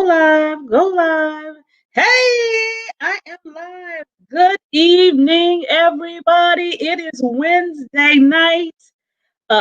Live, go live. Hey, I am live. Good evening, everybody. It is Wednesday night,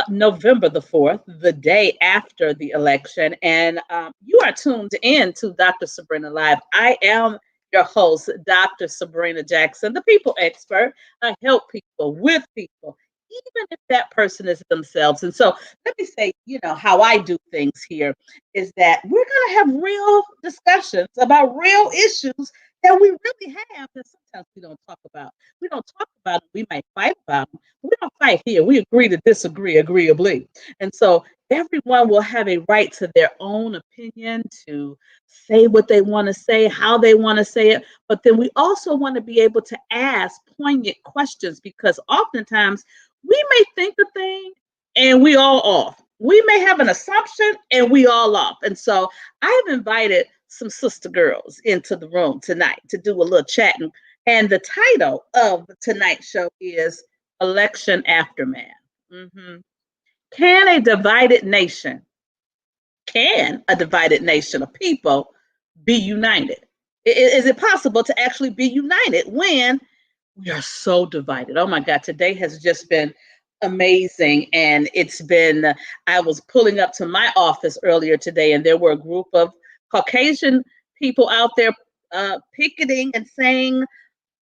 November the 4th, the day after the election, and you are tuned in to Dr. Sabrina Live. I am your host, Dr. Sabrina Jackson, the people expert. I help people with people, even if that person is themselves. And so let me say, how I do things here is that we're going to have real discussions about real issues that we really have that sometimes we don't talk about. We don't talk about them. We might fight about them. But we don't fight here. We agree to disagree agreeably. And so everyone will have a right to their own opinion, to say what they want to say, how they want to say it. But then we also want to be able to ask poignant questions because oftentimes we may think a thing and we all off. We may have an assumption and we all off. And so I've invited some sister girls into the room tonight to do a little chatting. And the title of tonight's show is Election Aftermath. Mm-hmm. Can a divided nation, can a divided nation of people be united? Is it possible to actually be united when we are so divided? Oh my God, today has just been amazing. And I was pulling up to my office earlier today, and there were a group of Caucasian people out there picketing and saying,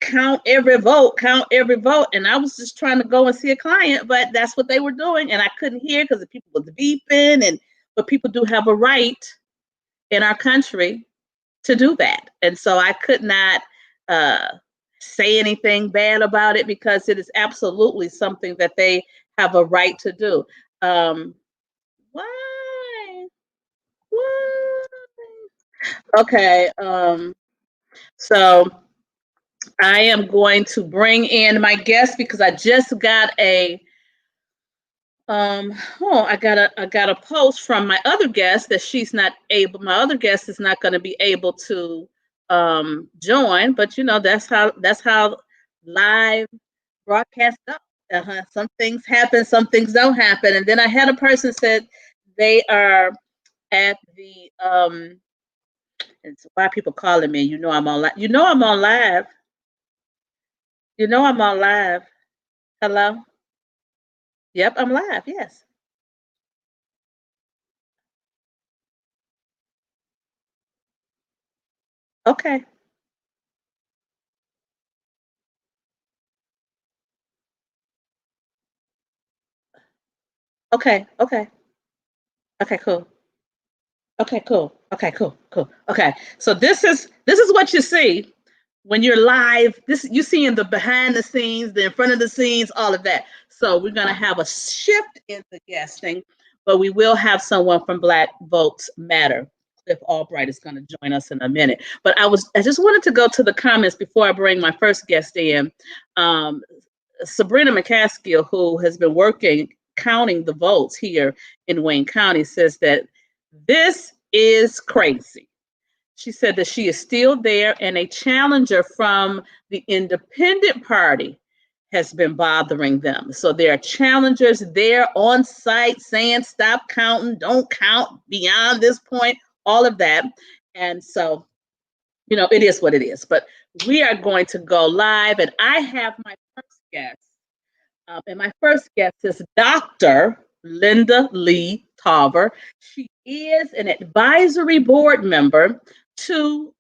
count every vote, count every vote. And I was just trying to go and see a client, but that's what they were doing. And I couldn't hear because the people was beeping. But people do have a right in our country to do that. And so I could not say anything bad about it because it is absolutely something that they have a right to do. Why? Why? Okay. So I am going to bring in my guest because I just got I got a post from my other guest that my other guest is not going to be able to join, but that's how live broadcasts go. Some things happen, some things don't happen. And then I had a person said they are at the it's why people calling me. I'm on live. I'm on live. I'm on live. Hello? Yep, I'm live. Yes. Okay. Okay. Okay. Okay, cool. Okay, cool. Okay, cool. Cool. Okay. So this is what you see when you're live. This you see in the behind the scenes, the in front of the scenes, all of that. So we're gonna have a shift in the guesting, but we will have someone from Black Votes Matter. Cliff Albright is going to join us in a minute. But I just wanted to go to the comments before I bring my first guest in. Um, Sabrina McCaskill, who has been working counting the votes here in Wayne County, says that this is crazy. She said that she is still there, and a challenger from the Independent Party has been bothering them. So there are challengers there on site saying, stop counting, don't count beyond this point, all of that. And so, it is what it is. But we are going to go live, and I have my first guest. And my first guest is Dr. Linda Lee Tarver. She is an advisory board member to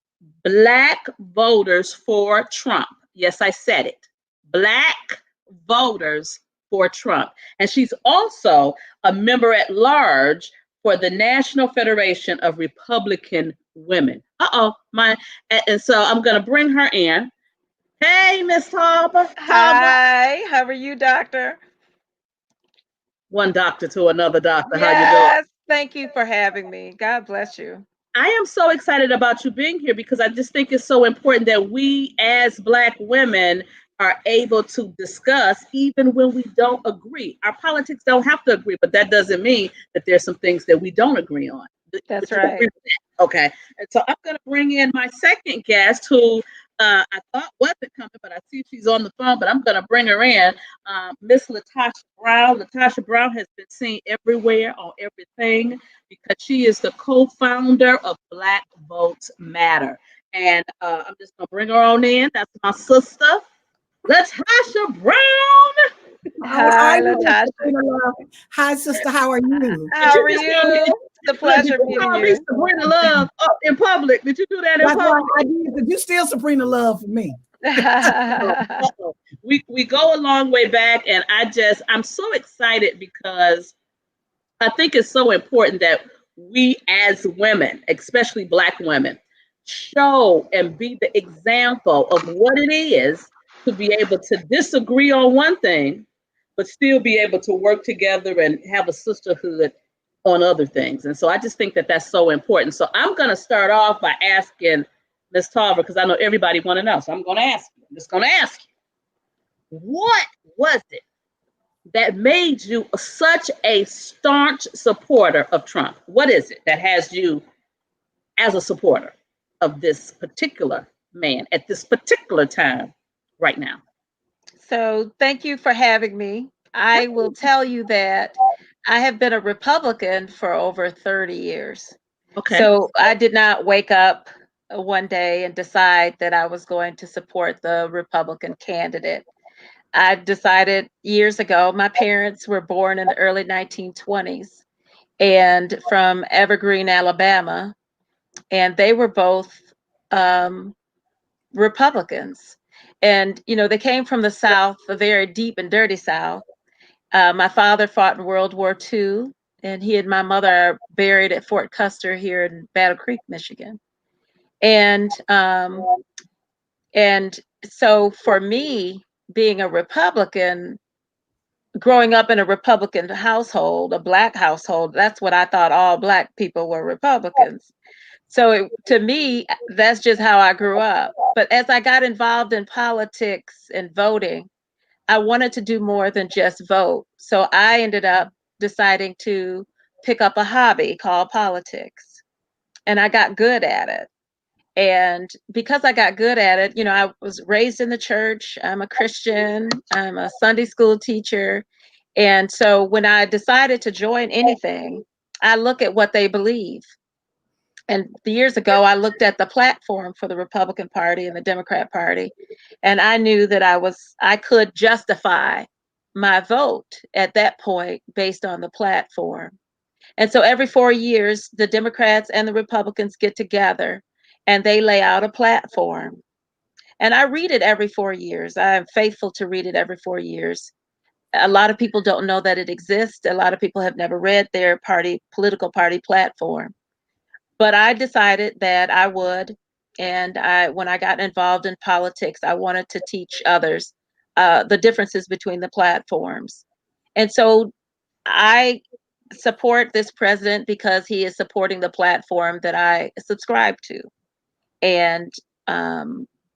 Black Voters for Trump. Yes, I said it. Black Voters for Trump. And she's also a member at large for the National Federation of Republican Women. And so I'm going to bring her in. Hey, Miss Tarver. Hi, how are you, doctor? One doctor to another doctor. How you doing? Yes, thank you for having me. God bless you. I am so excited about you being here because I just think it's so important that we as Black women are able to discuss even when we don't agree. Our politics don't have to agree, but that doesn't mean that there's some things that we don't agree on. That's Would you agree right. with that? Okay. And so I'm going to bring in my second guest who I thought wasn't coming, but I see she's on the phone, but I'm going to bring her in. Miss Latasha Brown. Latasha Brown has been seen everywhere on everything because she is the co-founder of Black Votes Matter. And I'm just going to bring her on in. That's my sister, Latasha Brown. How are Hi, you, Latasha. Sabrina Love? Hi, sister. How are you? How are Did you you? It's a pleasure did you meeting call me you. Sabrina Love up in public? Did you do that in That's why public? I did. But you still Sabrina Love for me. Uh-oh. We go a long way back, and I'm so excited because I think it's so important that we as women, especially Black women, show and be the example of what it is to be able to disagree on one thing, but still be able to work together and have a sisterhood on other things. And so I just think that that's so important. So I'm going to start off by asking Ms. Tarver, because I know everybody want to know. So I'm going to ask you. I'm just going to ask you, what was it that made you such a staunch supporter of Trump? What is it that has you as a supporter of this particular man at this particular time right now? So, thank you for having me. I will tell you that I have been a Republican for over 30 years. Okay. So, I did not wake up one day and decide that I was going to support the Republican candidate. I decided years ago. My parents were born in the early 1920s and from Evergreen, Alabama, and they were both um, Republicans. And, they came from the South, a very deep and dirty South. My father fought in World War II, and he and my mother are buried at Fort Custer here in Battle Creek, Michigan. And and so for me, being a Republican, growing up in a Republican household, a Black household, that's what I thought all Black people were Republicans. So to me, that's just how I grew up. But as I got involved in politics and voting, I wanted to do more than just vote. So I ended up deciding to pick up a hobby called politics. And I got good at it. And because I got good at it, I was raised in the church. I'm a Christian, I'm a Sunday school teacher. And so when I decided to join anything, I look at what they believe. And years ago, I looked at the platform for the Republican Party and the Democrat Party, and I knew that I could justify my vote at that point based on the platform. And so every 4 years, the Democrats and the Republicans get together and they lay out a platform. And I read it every 4 years. I am faithful to read it every 4 years. A lot of people don't know that it exists. A lot of people have never read their political party platform. But I decided that I would. And when I got involved in politics, I wanted to teach others the differences between the platforms. And so I support this president because he is supporting the platform that I subscribe to. And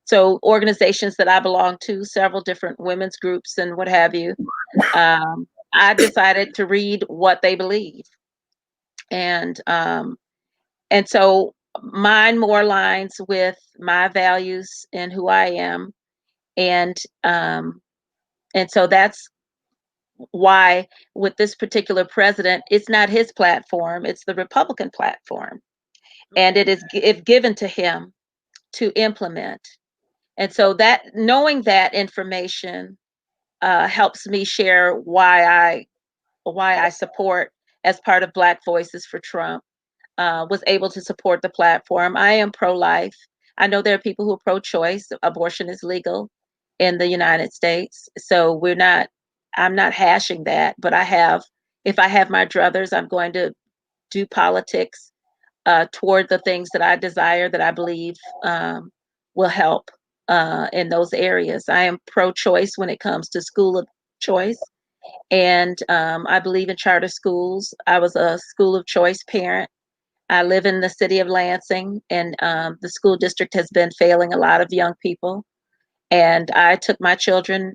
so organizations that I belong to, several different women's groups and what have you, I decided to read what they believe. And so mine more aligns with my values and who I am. And and so that's why with this particular president, it's not his platform, it's the Republican platform. And it is if given to him to implement. And so that knowing that information helps me share why I support as part of Black Voices for Trump. Was able to support the platform. I am pro-life. I know there are people who are pro-choice. Abortion is legal in the United States. So I'm not hashing that, but if I have my druthers, I'm going to do politics toward the things that I desire, that I believe will help in those areas. I am pro-choice when it comes to school of choice. And I believe in charter schools. I was a school of choice parent. I live in the city of Lansing, and the school district has been failing a lot of young people. And I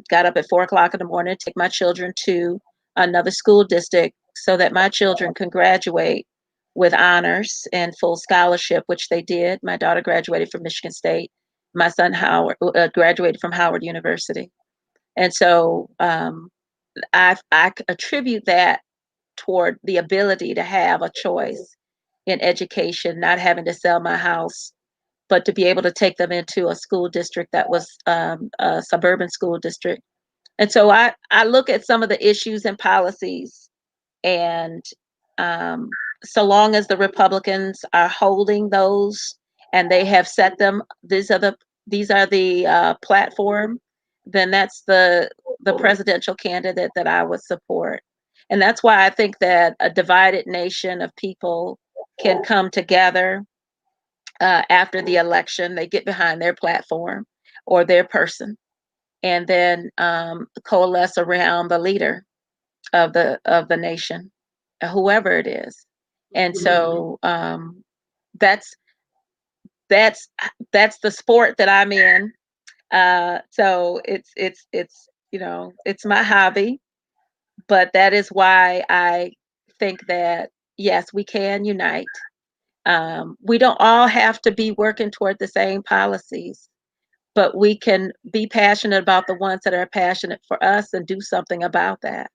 got up at 4 o'clock in the morning, to take my children to another school district so that my children can graduate with honors and full scholarship, which they did. My daughter graduated from Michigan State, My son Howard graduated from Howard University. And so I attribute that toward the ability to have a choice in education, not having to sell my house, but to be able to take them into a school district that was a suburban school district. And so I look at some of the issues and policies, and so long as the Republicans are holding those and they have set them, these are the platform, then that's the presidential candidate that I would support. And that's why I think that a divided nation of people can come together after the election. They get behind their platform or their person, and then coalesce around the leader of the nation, whoever it is. And so that's the sport that I'm in. So it's it's my hobby, but that is why I think that yes, we can unite. We don't all have to be working toward the same policies, but we can be passionate about the ones that are passionate for us and do something about that.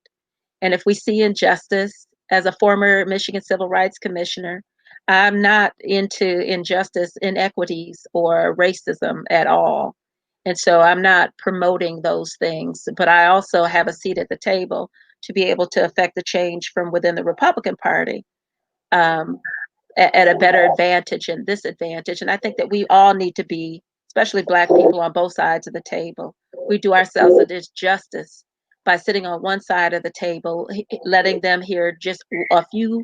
And if we see injustice, as a former Michigan Civil Rights Commissioner, I'm not into injustice, inequities, or racism at all. And so I'm not promoting those things, but I also have a seat at the table to be able to affect the change from within the Republican Party at a better advantage and disadvantage. And I think that we all need to be, especially Black people, on both sides of the table. We do ourselves a disjustice by sitting on one side of the table, letting them hear just a few,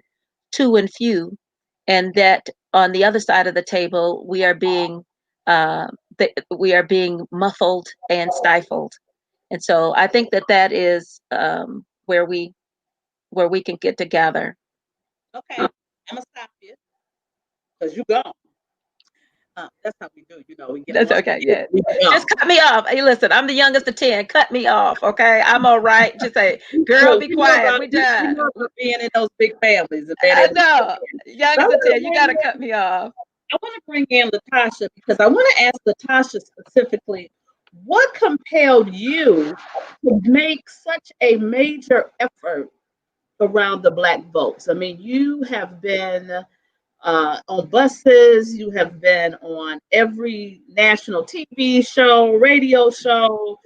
too and few, and that on the other side of the table, we are being muffled and stifled. And so I think that is where we can get together. Okay, I'm gonna stop you because you gone. That's how we do, we get That's okay, yeah. Just cut me off. Hey, listen, I'm the youngest of 10. Cut me off, okay? I'm all right. Just say, girl, be quiet. We done. Being in those big families. I know. Youngest of 10, you got to cut me off. I want to bring in Latasha because I want to ask Latasha specifically, what compelled you to make such a major effort around the Black votes? I mean, you have been on buses, you have been on every national TV show, radio show,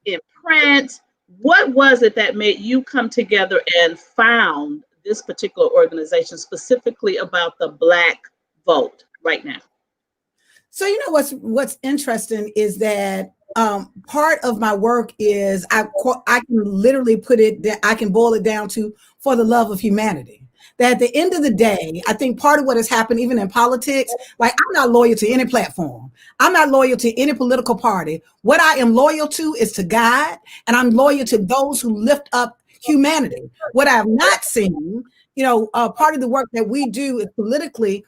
in print. What was it that made you come together and found this particular organization specifically about the Black vote right now? So what's interesting is that part of my work is I can literally I can boil it down to for the love of humanity. That at the end of the day, I think part of what has happened, even in politics, like I'm not loyal to any platform. I'm not loyal to any political party. What I am loyal to is to God, and I'm loyal to those who lift up humanity. What I have not seen, part of the work that we do is politically,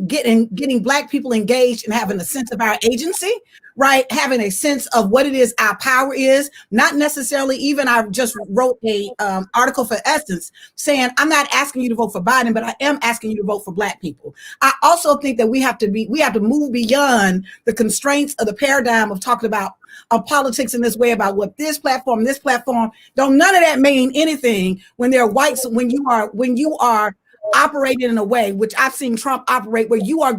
getting Black people engaged and having a sense of our agency, right? Having a sense of what it is our power is, not necessarily even, I just wrote a article for Essence saying, I'm not asking you to vote for Biden, but I am asking you to vote for Black people. I also think that we have to move beyond the constraints of the paradigm of talking about politics in this way about what this platform, don't none of that mean anything when they're whites, when you are operating in a way which I've seen Trump operate, where you are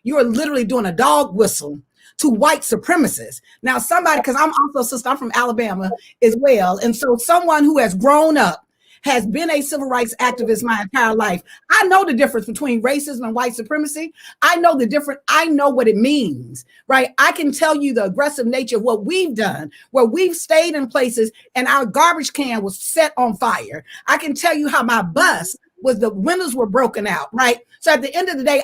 literally doing a dog whistle to white supremacists. Now, because I'm from Alabama as well. And so someone who has grown up, has been a civil rights activist my entire life. I know the difference between racism and white supremacy. I know what it means, right? I can tell you the aggressive nature of what we've done, where we've stayed in places and our garbage can was set on fire. I can tell you how my bus was, the windows were broken out, right? So at the end of the day,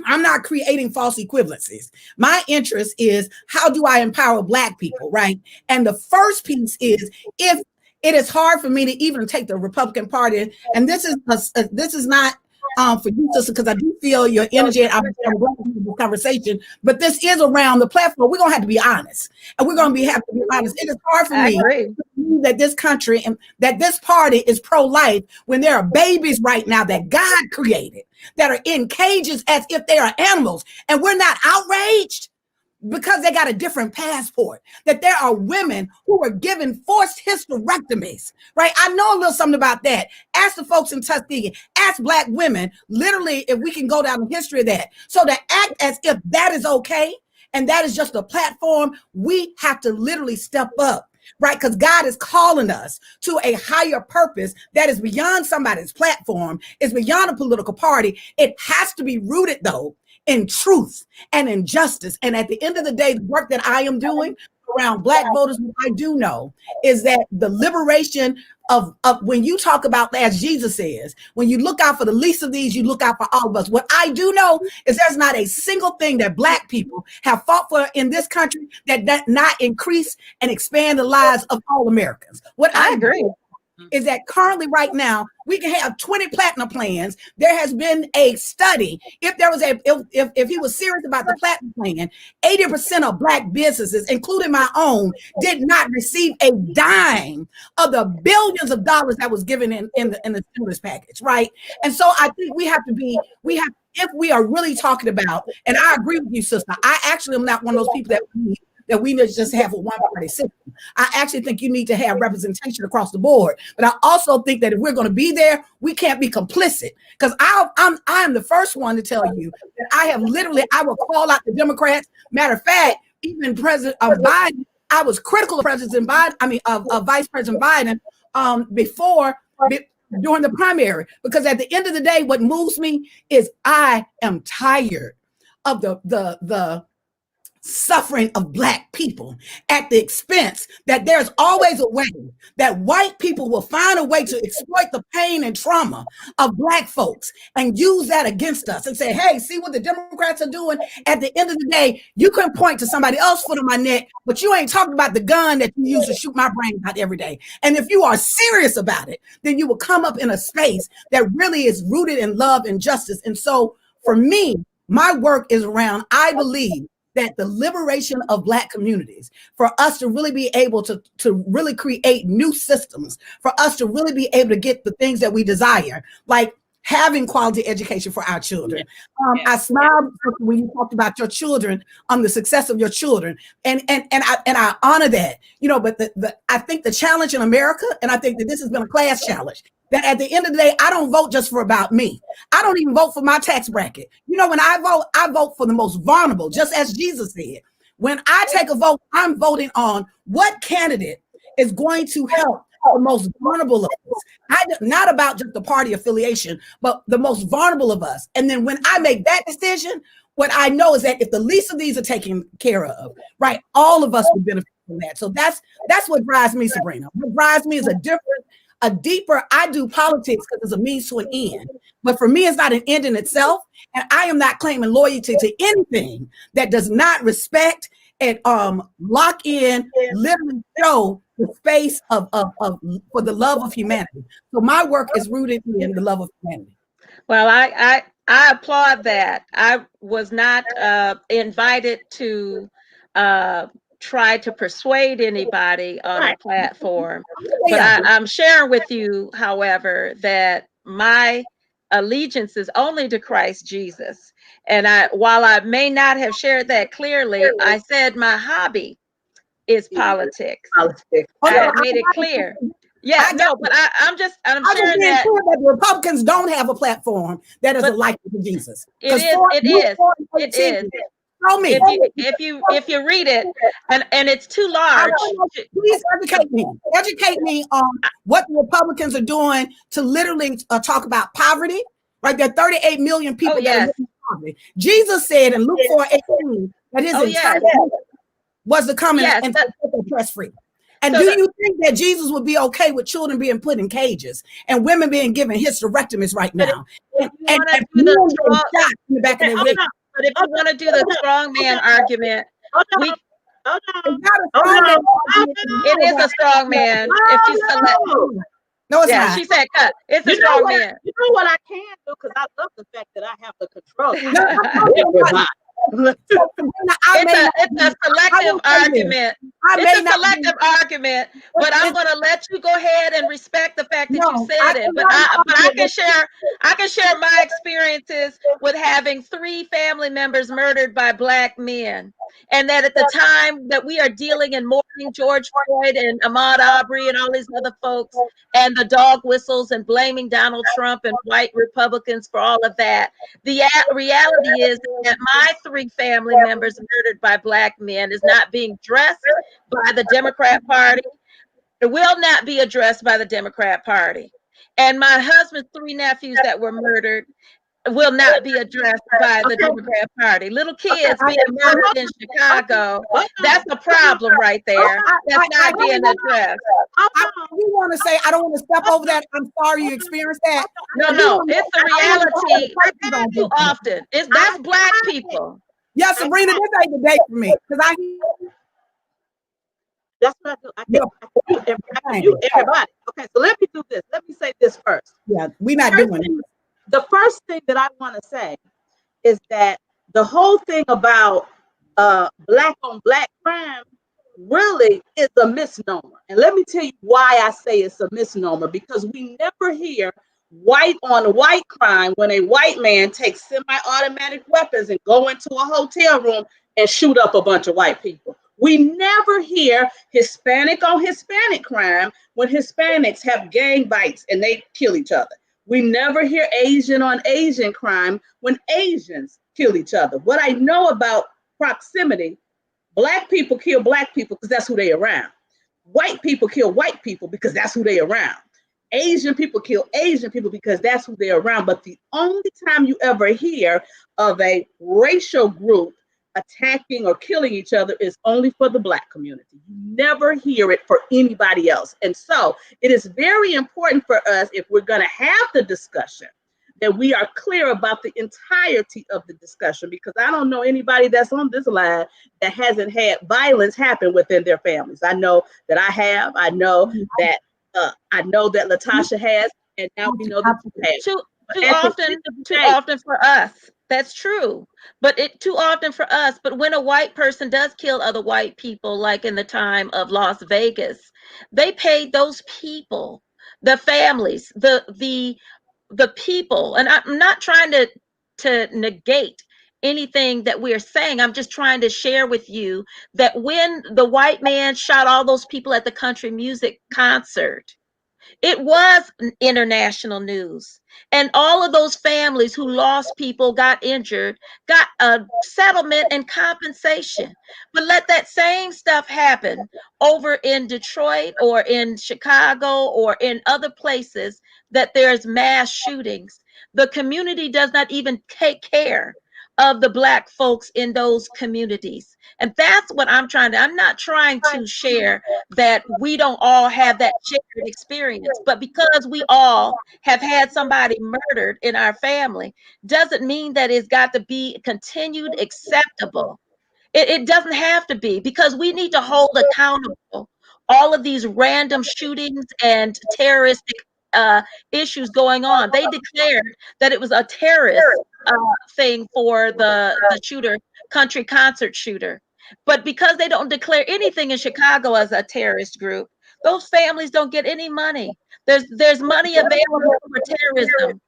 I'm not creating false equivalencies. My interest is, how do I empower Black people, right? And the first piece is, if it is hard for me to even take the Republican Party, and this is not for you, sister, because I do feel your energy, and I'm glad to have this conversation, but this is around the platform. We're going to have to be honest, and we're going to have to be honest. It is hard for me believe that this country and that this party is pro-life when there are babies right now that God created that are in cages as if they are animals, and we're not outraged because they got a different passport, that there are women who were given forced hysterectomies, right? I know a little something about that. Ask the folks in Tuskegee, ask Black women, literally, if we can go down the history of that. So to act as if that is okay, and that is just a platform, we have to literally step up, right? Because God is calling us to a higher purpose that is beyond somebody's platform, is beyond a political party. It has to be rooted, though, in truth and in justice. And at the end of the day, the work that I am doing around Black voters, what I do know is that the liberation of when you talk about, as Jesus says, when you look out for the least of these, you look out for all of us. What I do know is there's not a single thing that Black people have fought for in this country that not increase and expand the lives of all Americans. What I agree is that currently right now we can have 20 platinum plans. There has been a study. If there was if he was serious about the platinum plan, 80% of Black businesses, including my own, did not receive a dime of the billions of dollars that was given in the stimulus package, right? And so I think if we are really talking about, and I agree with you, sister, I actually am not one of those people that we need to just have a one-party system. I actually think you need to have representation across the board. But I also think that if we're going to be there, we can't be complicit. Because I am the first one to tell you that I will call out the Democrats. Matter of fact, even President Biden, I was critical of President Biden, of Vice President Biden during the primary. Because at the end of the day, what moves me is I am tired of the suffering of Black people at the expense that there's always a way that white people will find a way to exploit the pain and trauma of Black folks and use that against us and say, hey, see what the Democrats are doing? At the end of the day, you can point to somebody else's foot on my neck, but you ain't talking about the gun that you use to shoot my brain out every day. And if you are serious about it, then you will come up in a space that really is rooted in love and justice. And so for me, my work is around, I believe, that the liberation of Black communities, for us to really be able to really create new systems, for us to really be able to get the things that we desire, like having quality education for our children. I smiled when you talked about your children, the success of your children, and I honor that, but I think the challenge in America, and I think that this has been a class challenge, that at the end of the day, I don't vote just for about me. I don't even vote for my tax bracket. When I vote for the most vulnerable, just as Jesus said. When I take a vote, I'm voting on what candidate is going to help the most vulnerable of us. Not about just the party affiliation, but the most vulnerable of us. And then when I make that decision, what I know is that if the least of these are taken care of, right, all of us will benefit from that. So that's what drives me, Sabrina. What drives me is a deeper, I do politics because it's a means to an end. But for me, it's not an end in itself. And I am not claiming loyalty to anything that does not respect and lock in, literally show the space of for the love of humanity. So my work is rooted in the love of humanity. Well, I applaud that. I was not invited to try to persuade anybody on a platform, but I'm sharing with you, however, that my allegiance is only to Christ Jesus. And while I may not have shared that clearly, I said my hobby is politics. I made it clear. Yeah, no, but I'm sharing that the Republicans don't have a platform that is like to Jesus. It is. Tell me. If you read it, and it's too large. Please educate me on what the Republicans are doing to literally talk about poverty. Right, there are 38 million people that are living in poverty. Jesus said in Luke 4:18 that his entire was to come and oppress free. And do you think that Jesus would be okay with children being put in cages and women being given hysterectomies right now? But if you want to do the strong man argument, it is a strong man. If you select, no, it's not. She said, "Cut." It's a strong man. You know what I can do, because I love the fact that I have the control. It's a selective argument. It's a collective argument, but I'm going to let you go ahead and respect the fact that you said it. But I can share my experiences with having 3 family members murdered by Black men. And that at the time that we are dealing and mourning George Floyd and Ahmaud Arbery and all these other folks and the dog whistles and blaming Donald Trump and white Republicans for all of that, the reality is that my 3 family members murdered by Black men is not being addressed by the Democrat Party. It will not be addressed by the Democrat Party. And my husband's 3 nephews that were murdered will not be addressed by the Democrat Party. Little kids being murdered in Chicago, that's a problem right there. That's not being addressed. I want to say, I don't want to step over that. I'm sorry you experienced that. No, it's a reality too often. That's Black people. Yeah, Sabrina, this ain't the day for me. Because that's what I do. I can mute everybody. Okay, so let me do this. Let me say this first. Yeah, we're not doing it. The first thing that I want to say is that the whole thing about Black on Black crime really is a misnomer. And let me tell you why I say it's a misnomer, because we never hear white on white crime when a white man takes semi-automatic weapons and go into a hotel room and shoot up a bunch of white people. We never hear Hispanic on Hispanic crime when Hispanics have gang bites and they kill each other. We never hear Asian on Asian crime when Asians kill each other. What I know about proximity, Black people kill Black people because that's who they around. White people kill white people because that's who they around. Asian people kill Asian people because that's who they're around. But the only time you ever hear of a racial group attacking or killing each other is only for the Black community. You never hear it for anybody else. And so it is very important for us, if we're going to have the discussion, that we are clear about the entirety of the discussion, because I don't know anybody that's on this line that hasn't had violence happen within their families. I know that I have. I know that Latasha has, and now we know that you have. Too often for us. That's true. But too often for us. But when a white person does kill other white people, like in the time of Las Vegas, they paid those people, the families, the people. And I'm not trying to negate anything that we're saying. I'm just trying to share with you that when the white man shot all those people at the country music concert, it was international news. And all of those families who lost people, got injured, got a settlement and compensation. But let that same stuff happen over in Detroit or in Chicago or in other places that there's mass shootings. The community does not even take care of the Black folks in those communities. And that's what I'm not trying to share that we don't all have that shared experience, but because we all have had somebody murdered in our family doesn't mean that it's got to be continued acceptable. It doesn't have to be, because we need to hold accountable all of these random shootings and terroristic issues going on. They declared that it was a terrorist thing for the shooter, country concert shooter. But because they don't declare anything in Chicago as a terrorist group, those families don't get any money. There's money available for terrorism.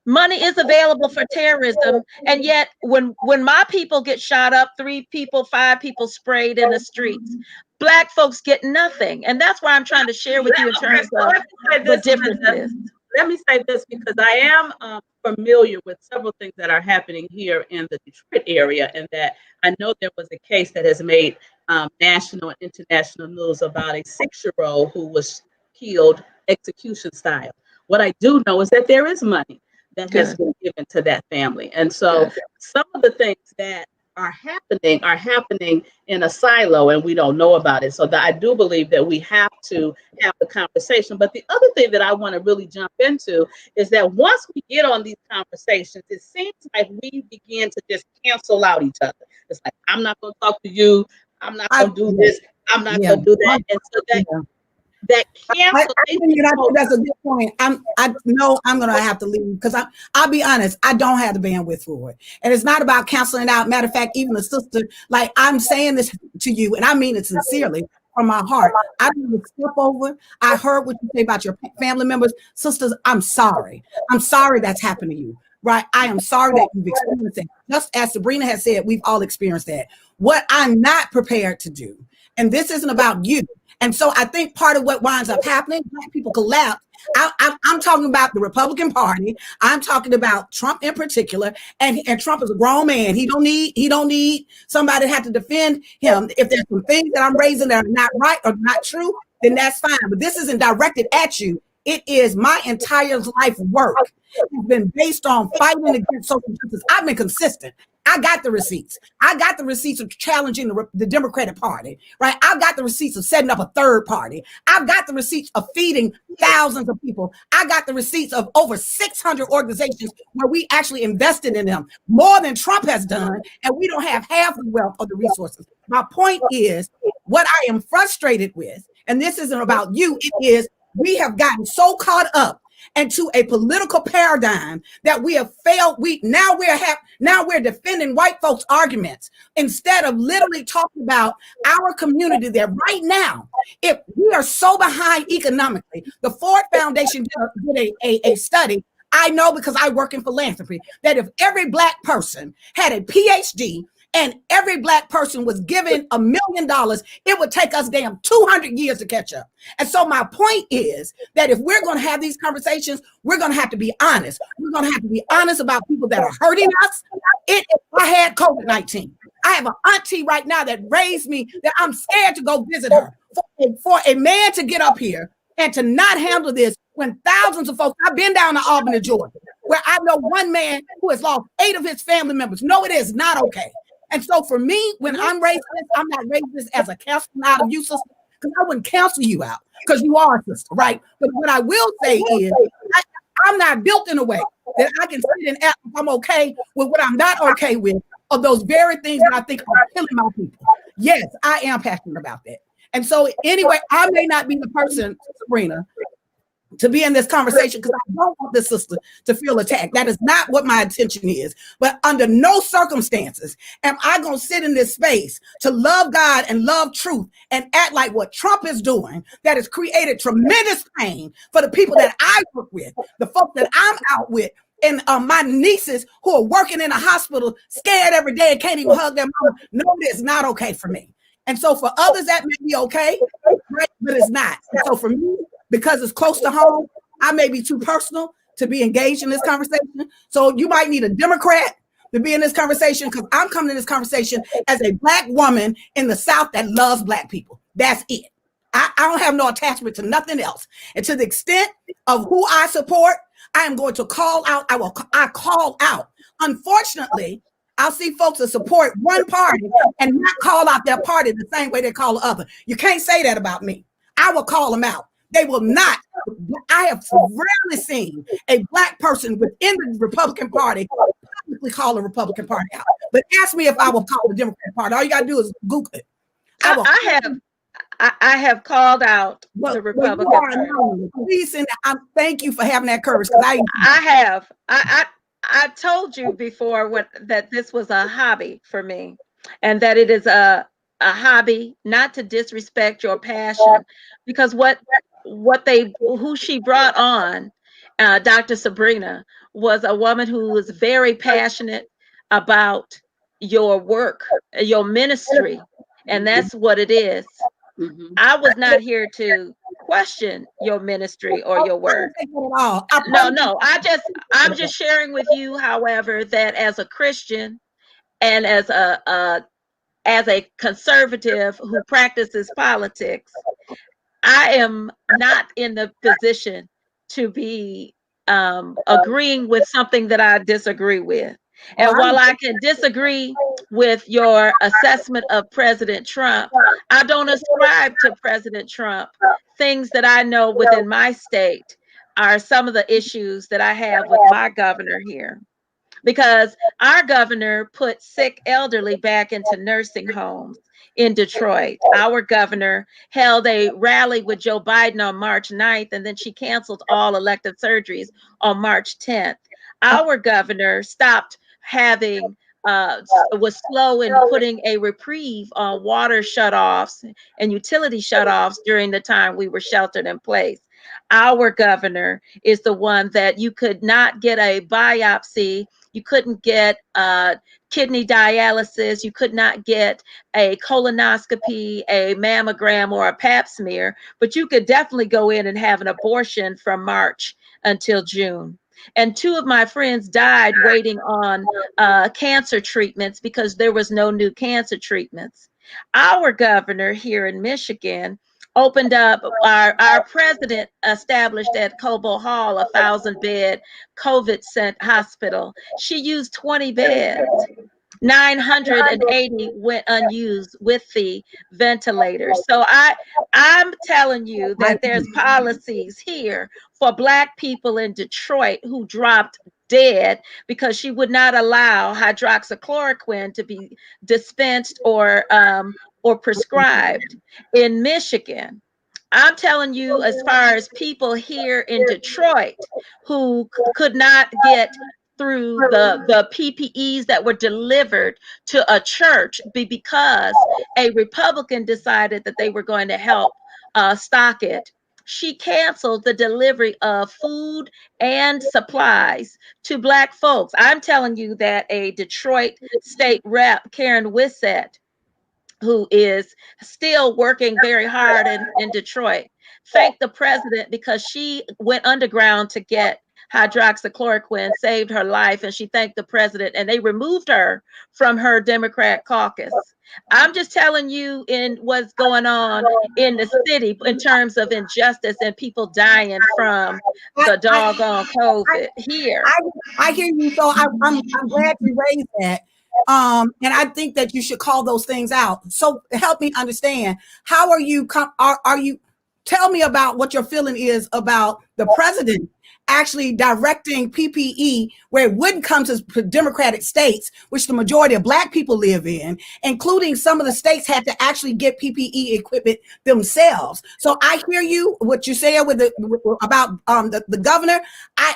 Money is available for terrorism, and yet when my people get shot up, 3 people, 5 people sprayed in the streets, Black folks get nothing. And that's why I'm trying to share with you in terms of the differences. Let me say this, because I am familiar with several things that are happening here in the Detroit area, and that I know there was a case that has made national and international news about a 6-year-old who was killed execution style. What I do know is that there is money that has been given to that family. And so some of the things that are happening in a silo, and we don't know about it. So I do believe that we have to have the conversation. But the other thing that I want to really jump into is that once we get on these conversations, it seems like we begin to just cancel out each other. It's like, I'm not going to talk to you. I'm not going to do this. I'm not going to do that. And so that I cancel. think that's a good point. I know I'm gonna have to leave because I'll be honest, I don't have the bandwidth for it. And it's not about canceling out. Matter of fact, even the sister, like I'm saying this to you, and I mean it sincerely from my heart. I didn't step over. I heard what you say about your family members, sisters. I'm sorry. I'm sorry that's happened to you. Right. I am sorry that you've experienced it. Just as Sabrina has said, we've all experienced that. What I'm not prepared to do, and this isn't about you. And so I think part of what winds up happening, Black people collapse. I'm talking about the Republican Party. I'm talking about Trump in particular. And Trump is a grown man. He don't need somebody to have to defend him. If there's some things that I'm raising that are not right or not true, then that's fine. But this isn't directed at you. It is my entire life work. It's been based on fighting against social justice. I've been consistent. I got the receipts. I got the receipts of challenging the Democratic Party, right? I've got the receipts of setting up a third party. I've got the receipts of feeding thousands of people. I got the receipts of over 600 organizations where we actually invested in them, more than Trump has done, and we don't have half the wealth of the resources. My point is, what I am frustrated with, and this isn't about you, it is we have gotten so caught up into a political paradigm that we have failed. Now we're defending white folks' arguments instead of literally talking about our community. That right now, if we are so behind economically, the Ford Foundation did a study. I know because I work in philanthropy that if every Black person had a PhD and every Black person was given $1 million, it would take us damn 200 years to catch up. And so my point is that if we're going to have these conversations, we're going to have to be honest. We're going to have to be honest about people that are hurting us. If I had COVID-19, I have an auntie right now that raised me that I'm scared to go visit her. For a man to get up here and to not handle this when thousands of folks, I've been down to Albany, Georgia, where I know one man who has lost 8 of his family members. No, it is not okay. And so for me, when I'm raising this, I'm not raising this as a counseling out of you, sister, because I wouldn't counsel you out because you are a sister, right? But what I will say is I'm not built in a way that I can sit and act if I'm okay with what I'm not okay with, of those very things that I think are killing my people. Yes, I am passionate about that. And so anyway, I may not be the person, Sabrina, to be in this conversation because I don't want this sister to feel attacked. That is not what my intention is. But under no circumstances am I going to sit in this space to love God and love truth and act like what Trump is doing that has created tremendous pain for the people that I work with, the folks that I'm out with, and my nieces who are working in a hospital, scared every day and can't even hug their mama. No, it's not okay for me. And so for others, that may be okay, right? But it's not. And so for me, because it's close to home, I may be too personal to be engaged in this conversation. So you might need a Democrat to be in this conversation because I'm coming to this conversation as a Black woman in the South that loves Black people. That's it. I don't have no attachment to nothing else. And to the extent of who I support, I am going to call out. I call out. Unfortunately, I'll see folks that support one party and not call out their party the same way they call the other. You can't say that about me. I will call them out. They will not. I have rarely seen a Black person within the Republican Party publicly call the Republican Party out. But ask me if I will call the Democratic Party. All you got to do is Google it. I have called out the Republican Party. Please, and thank you for having that courage. Because I told you before that this was a hobby for me, and that it is a hobby not to disrespect your passion, because who she brought on, Dr. Sabrina, was a woman who was very passionate about your work, your ministry, and that's what it is. Mm-hmm. I was not here to question your ministry or your work. No, I'm just sharing with you, however, that as a Christian and as a conservative who practices politics, I am not in the position to be agreeing with something that I disagree with. And while I can disagree with your assessment of President Trump, I don't ascribe to President Trump. Things that I know within my state are some of the issues that I have with my governor here. because our governor put sick elderly back into nursing homes in Detroit. Our governor held a rally with Joe Biden on March 9th, and then she canceled all elective surgeries on March 10th. Our governor stopped having was slow in putting a reprieve on water shutoffs and utility shutoffs during the time we were sheltered in place. Our governor is the one that you could not get a biopsy, you couldn't get kidney dialysis, you could not get a colonoscopy, a mammogram, or a pap smear, but you could definitely go in and have an abortion from March until June. And two of my friends died waiting on cancer treatments because there was no new cancer treatments. Our governor here in Michigan opened up, our president established at Cobo Hall a 1,000-bed COVID hospital. She used 20 beds. 980 went unused with the ventilator. So I'm telling you that there's policies here for Black people in Detroit who dropped dead because she would not allow hydroxychloroquine to be dispensed or prescribed. In Michigan, I'm telling you, as far as people here in Detroit who could not get through the PPEs that were delivered to a church because a Republican decided that they were going to help stock it. She canceled the delivery of food and supplies to Black folks. I'm telling you that a Detroit state rep, Karen Wissett, who is still working very hard in Detroit, thanked the president because she went underground to get hydroxychloroquine, saved her life, and she thanked the president, and they removed her from her Democrat caucus. I'm just telling you in what's going on in the city in terms of injustice and people dying from the doggone COVID here. I hear you. So I'm glad you raised that. And I think that you should call those things out. So help me understand, how are you tell me about what your feeling is about the president actually directing PPE where it wouldn't come to Democratic states, which the majority of Black people live in, including some of the states had to actually get PPE equipment themselves. So I hear you, what you say about the governor.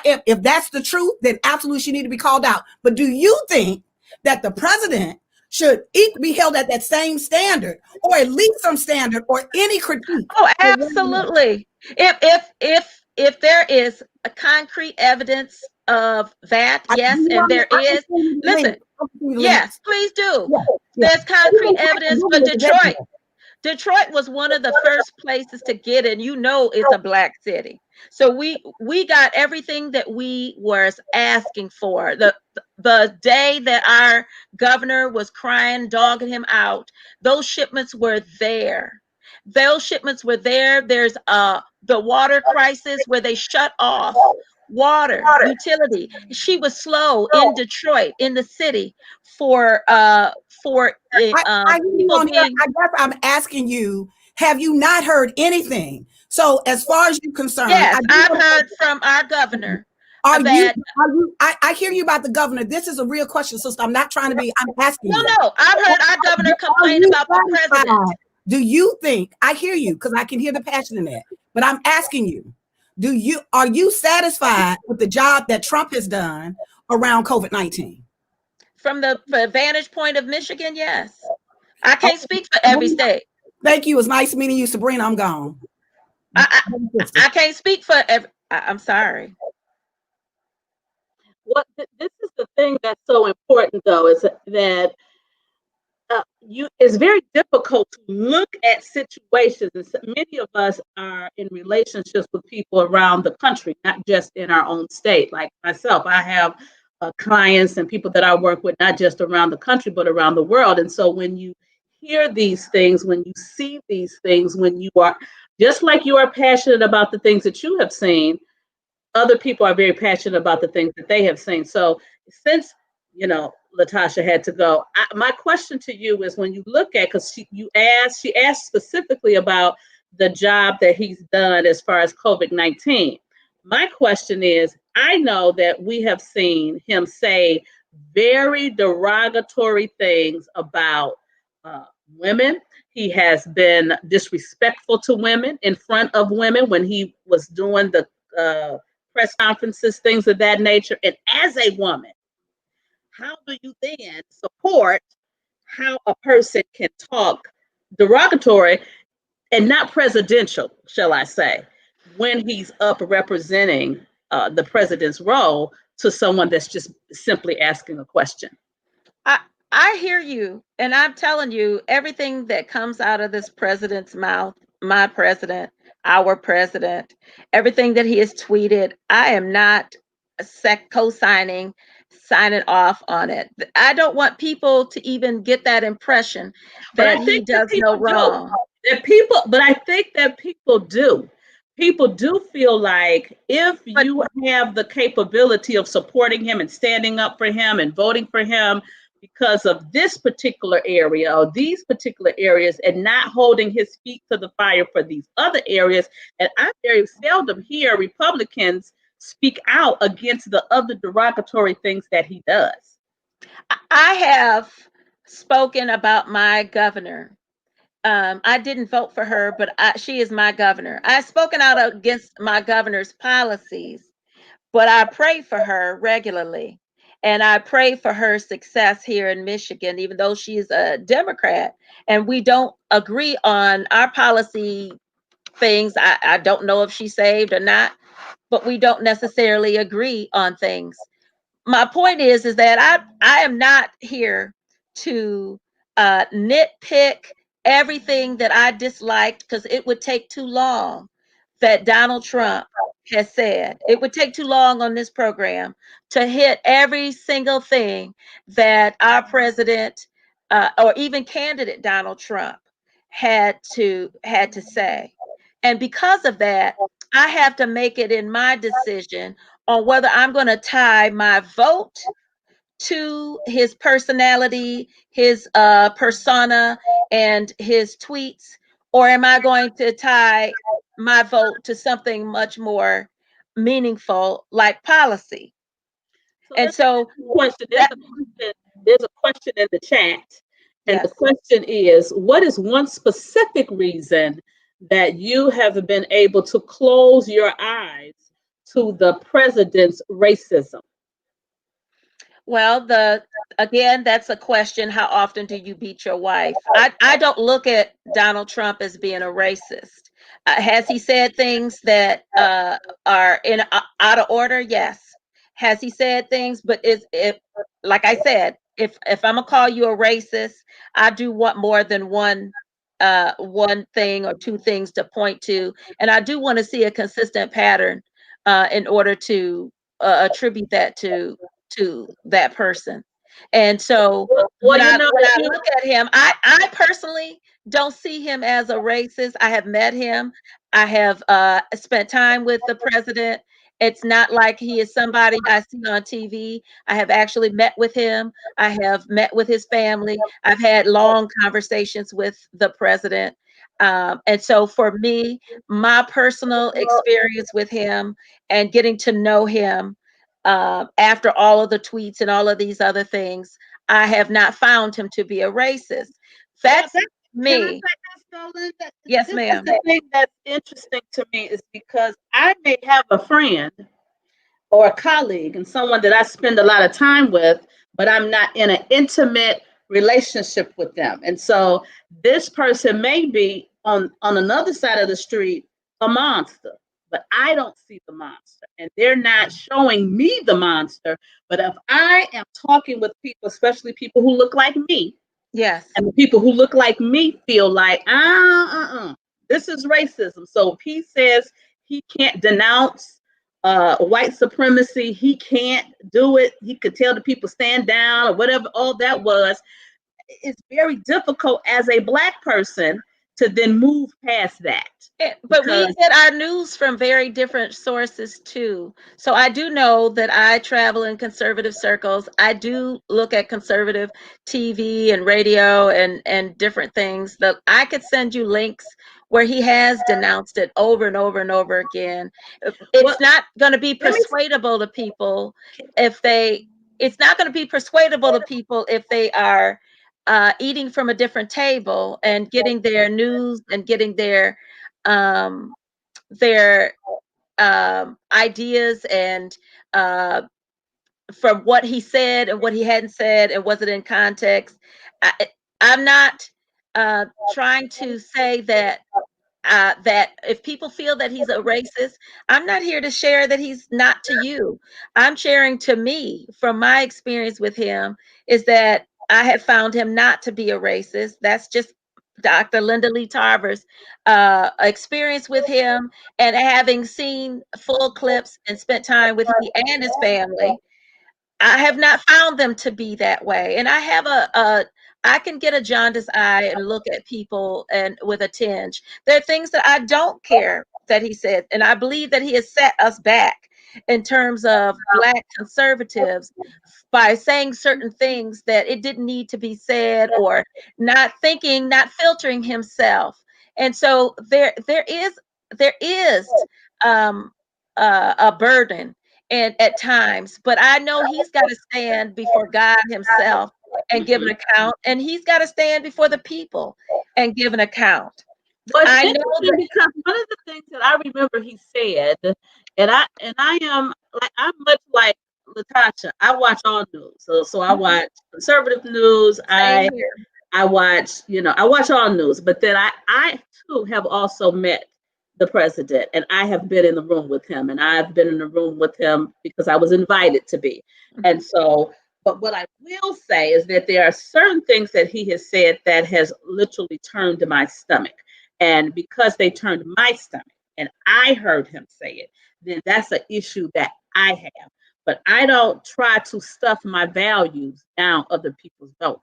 If that's the truth, then absolutely she need to be called out. But do you think that the president should be held at that same standard, or at least some standard, or any critique? Oh, absolutely. If there is a concrete evidence of that, yes, and there is. Listen, yes, please do. There's concrete evidence for Detroit. Detroit was one of the first places to get it. You know, it's a Black city. So we got everything that we were asking for. The day that our governor was crying, dogging him out, those shipments were there. Those shipments were there. There's the water crisis where they shut off water, utility. She was slow in Detroit, in the city, for I guess I'm asking you, have you not heard anything? So as far as you're concerned, yes, I've heard from our governor. I hear you about the governor. This is a real question, sister. I'm not trying to be, I'm asking you. No, I've heard our governor complain about the president. Do you think, I hear you because I can hear the passion in that, but I'm asking you, are you satisfied with the job that Trump has done around COVID-19? From the vantage point of Michigan, yes. I can't speak for every state. Thank you. It was nice meeting you, Sabrina. I'm gone. I can't speak for every. I'm sorry. What this is the thing that's so important, though, is that it's very difficult to look at situations, and many of us are in relationships with people around the country, not just in our own state. Like myself, I have clients and people that I work with, not just around the country, but around the world. And so when you hear these things, when you see these things, when you are, just like you are passionate about the things that you have seen, other people are very passionate about the things that they have seen. So since, Latasha had to go, my question to you is, when you look at, because she asked specifically about the job that he's done as far as COVID-19. My question is, I know that we have seen him say very derogatory things about women. He has been disrespectful to women in front of women when he was doing the press conferences, things of that nature. And as a woman, how do you then support how a person can talk derogatory and not presidential, shall I say, when he's up representing the president's role to someone that's just simply asking a question? I I hear you, and I'm telling you, everything that comes out of this president's mouth, my president, our president, everything that he has tweeted, I am not co-signing, signing off on it. I don't want people to even get that impression But that I he think that does no people do. wrong. But I think that people do. People do feel like if But you have the capability of supporting him and standing up for him and voting for him because of this particular area or these particular areas and not holding his feet to the fire for these other areas, and I very seldom hear Republicans speak out against the other derogatory things that he does. I have spoken about my governor. I didn't vote for her, but she is my governor. I've spoken out against my governor's policies, but I pray for her regularly. And I pray for her success here in Michigan, even though she's a Democrat and we don't agree on our policy things. I don't know if she's saved or not, but we don't necessarily agree on things. My point is that I am not here to nitpick everything that I disliked because it would take too long that Donald Trump has said. It would take too long on this program to hit every single thing that our president or even candidate Donald Trump had to say. And because of that, I have to make it in my decision on whether I'm going to tie my vote to his personality, his persona, and his tweets, or am I going to tie my vote to something much more meaningful like policy? So And so question. that, There's a question in the chat, and the yes. question is, what is one specific reason that you have been able to close your eyes to the president's racism? Well, again, that's a question. How often do you beat your wife? I don't look at Donald Trump as being a racist. Has he said things that are in out of order? Yes. Has he said things? But is if, like I said, if I'm gonna call you a racist, I do want more than one thing or two things to point to, and I do want to see a consistent pattern in order to attribute that to that person. And so Well, you know, when I look at him, I personally don't see him as a racist. I have met him. I have spent time with the president. It's not like he is somebody I see on TV. I have actually met with him. I have met with his family. I've had long conversations with the president. And so for me, my personal experience with him and getting to know him after all of the tweets and all of these other things, I have not found him to be a racist. That's can I me. say this, though, Linda? Yes, This is ma'am. the thing that's interesting to me is because I may have a friend or a colleague and someone that I spend a lot of time with, but I'm not in an intimate relationship with them. And so this person may be on another side of the street a monster, but I don't see the monster. And they're not showing me the monster. But if I am talking with people, especially people who look like me, Yes. and the people who look like me feel like, this is racism. So if he says he can't denounce white supremacy, he can't do it. He could tell the people stand down or whatever all that was. It's very difficult as a Black person to then move past that. But we get our news from very different sources too. So I do know that I travel in conservative circles. I do look at conservative TV and radio and different things. That I could send you links where he has denounced it over and over and over again. It's not going to be persuadable to people if they it's not going to be persuadable to people if they are eating from a different table and getting their news and getting um, their ideas and uh, from what he said and what he hadn't said and was it in context. I'm not trying to say that that if people feel that he's a racist, I'm not here to share that he's not to you. I'm sharing to me from my experience with him is that I have found him not to be a racist. That's just Dr. Linda Lee Tarver's experience with him, and having seen full clips and spent time with he and his family, I have not found them to be that way. And I have I can get a jaundiced eye and look at people and with a tinge. There are things that I don't care that he said. And I believe that he has set us back in terms of Black conservatives by saying certain things that it didn't need to be said, or not thinking, not filtering himself. And so there is um, a burden and at times, but I know he's got to stand before God himself and give an account, and he's got to stand before the people and give an account. Well, it's I know interesting because one of the things that I remember he said, and I am like, I'm much like Latasha. I watch all news, so I watch conservative news. same here. I watch, I watch all news, but then I too have also met the president, and I have been in the room with him, and I've been in the room with him because I was invited to be. And so, but what I will say is that there are certain things that he has said that has literally turned my stomach. And because they turned my stomach and I heard him say it, then that's an issue that I have. But I don't try to stuff my values down other people's throat.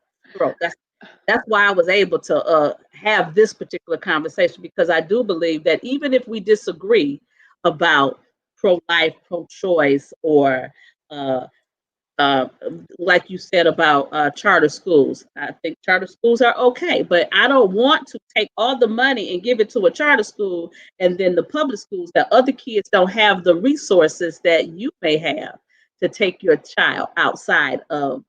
That's why I was able to have this particular conversation, because I do believe that even if we disagree about pro-life, pro-choice, or uh, uh, like you said about charter schools, I think charter schools are okay, but I don't want to take all the money and give it to a charter school, and then the public schools that other kids don't have the resources that you may have to take your child outside of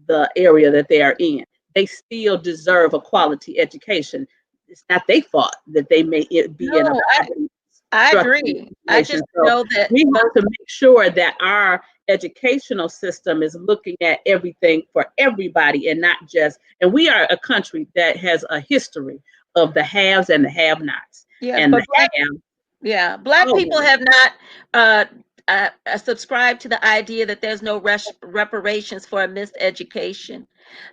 the area that they are in. They still deserve a quality education. It's not their fault that they may be in a No, poverty I structure agree. I situation. just So know that we have to make sure that our educational system is looking at everything for everybody, and not just, and we are a country that has a history of the haves and the have-nots. yeah, And but the have Black people always, have not subscribed to the idea that there's no reparations for a missed education.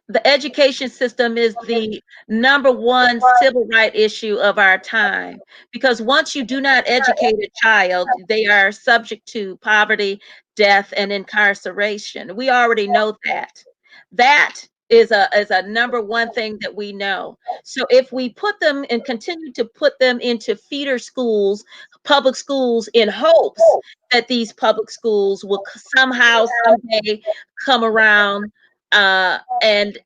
The education system is the number one civil right issue of our time, because once you do not educate a child, they are subject to poverty, death, and incarceration. We already know that. That is a number one thing that we know. So if we put them and continue to put them into feeder schools, public schools, in hopes that these public schools will somehow someday come around and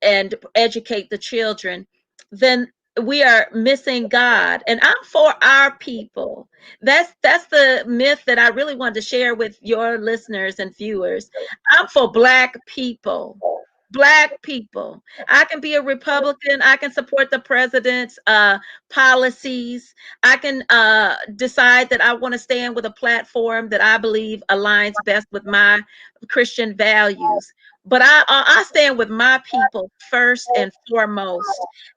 educate the children, then we are missing God. And I'm for our people. That's the myth that I really wanted to share with your listeners and viewers. I'm for Black people. Black people. I can be a Republican. I can support the president's policies. I can decide that I want to stand with a platform that I believe aligns best with my Christian values. But I stand with my people first and foremost.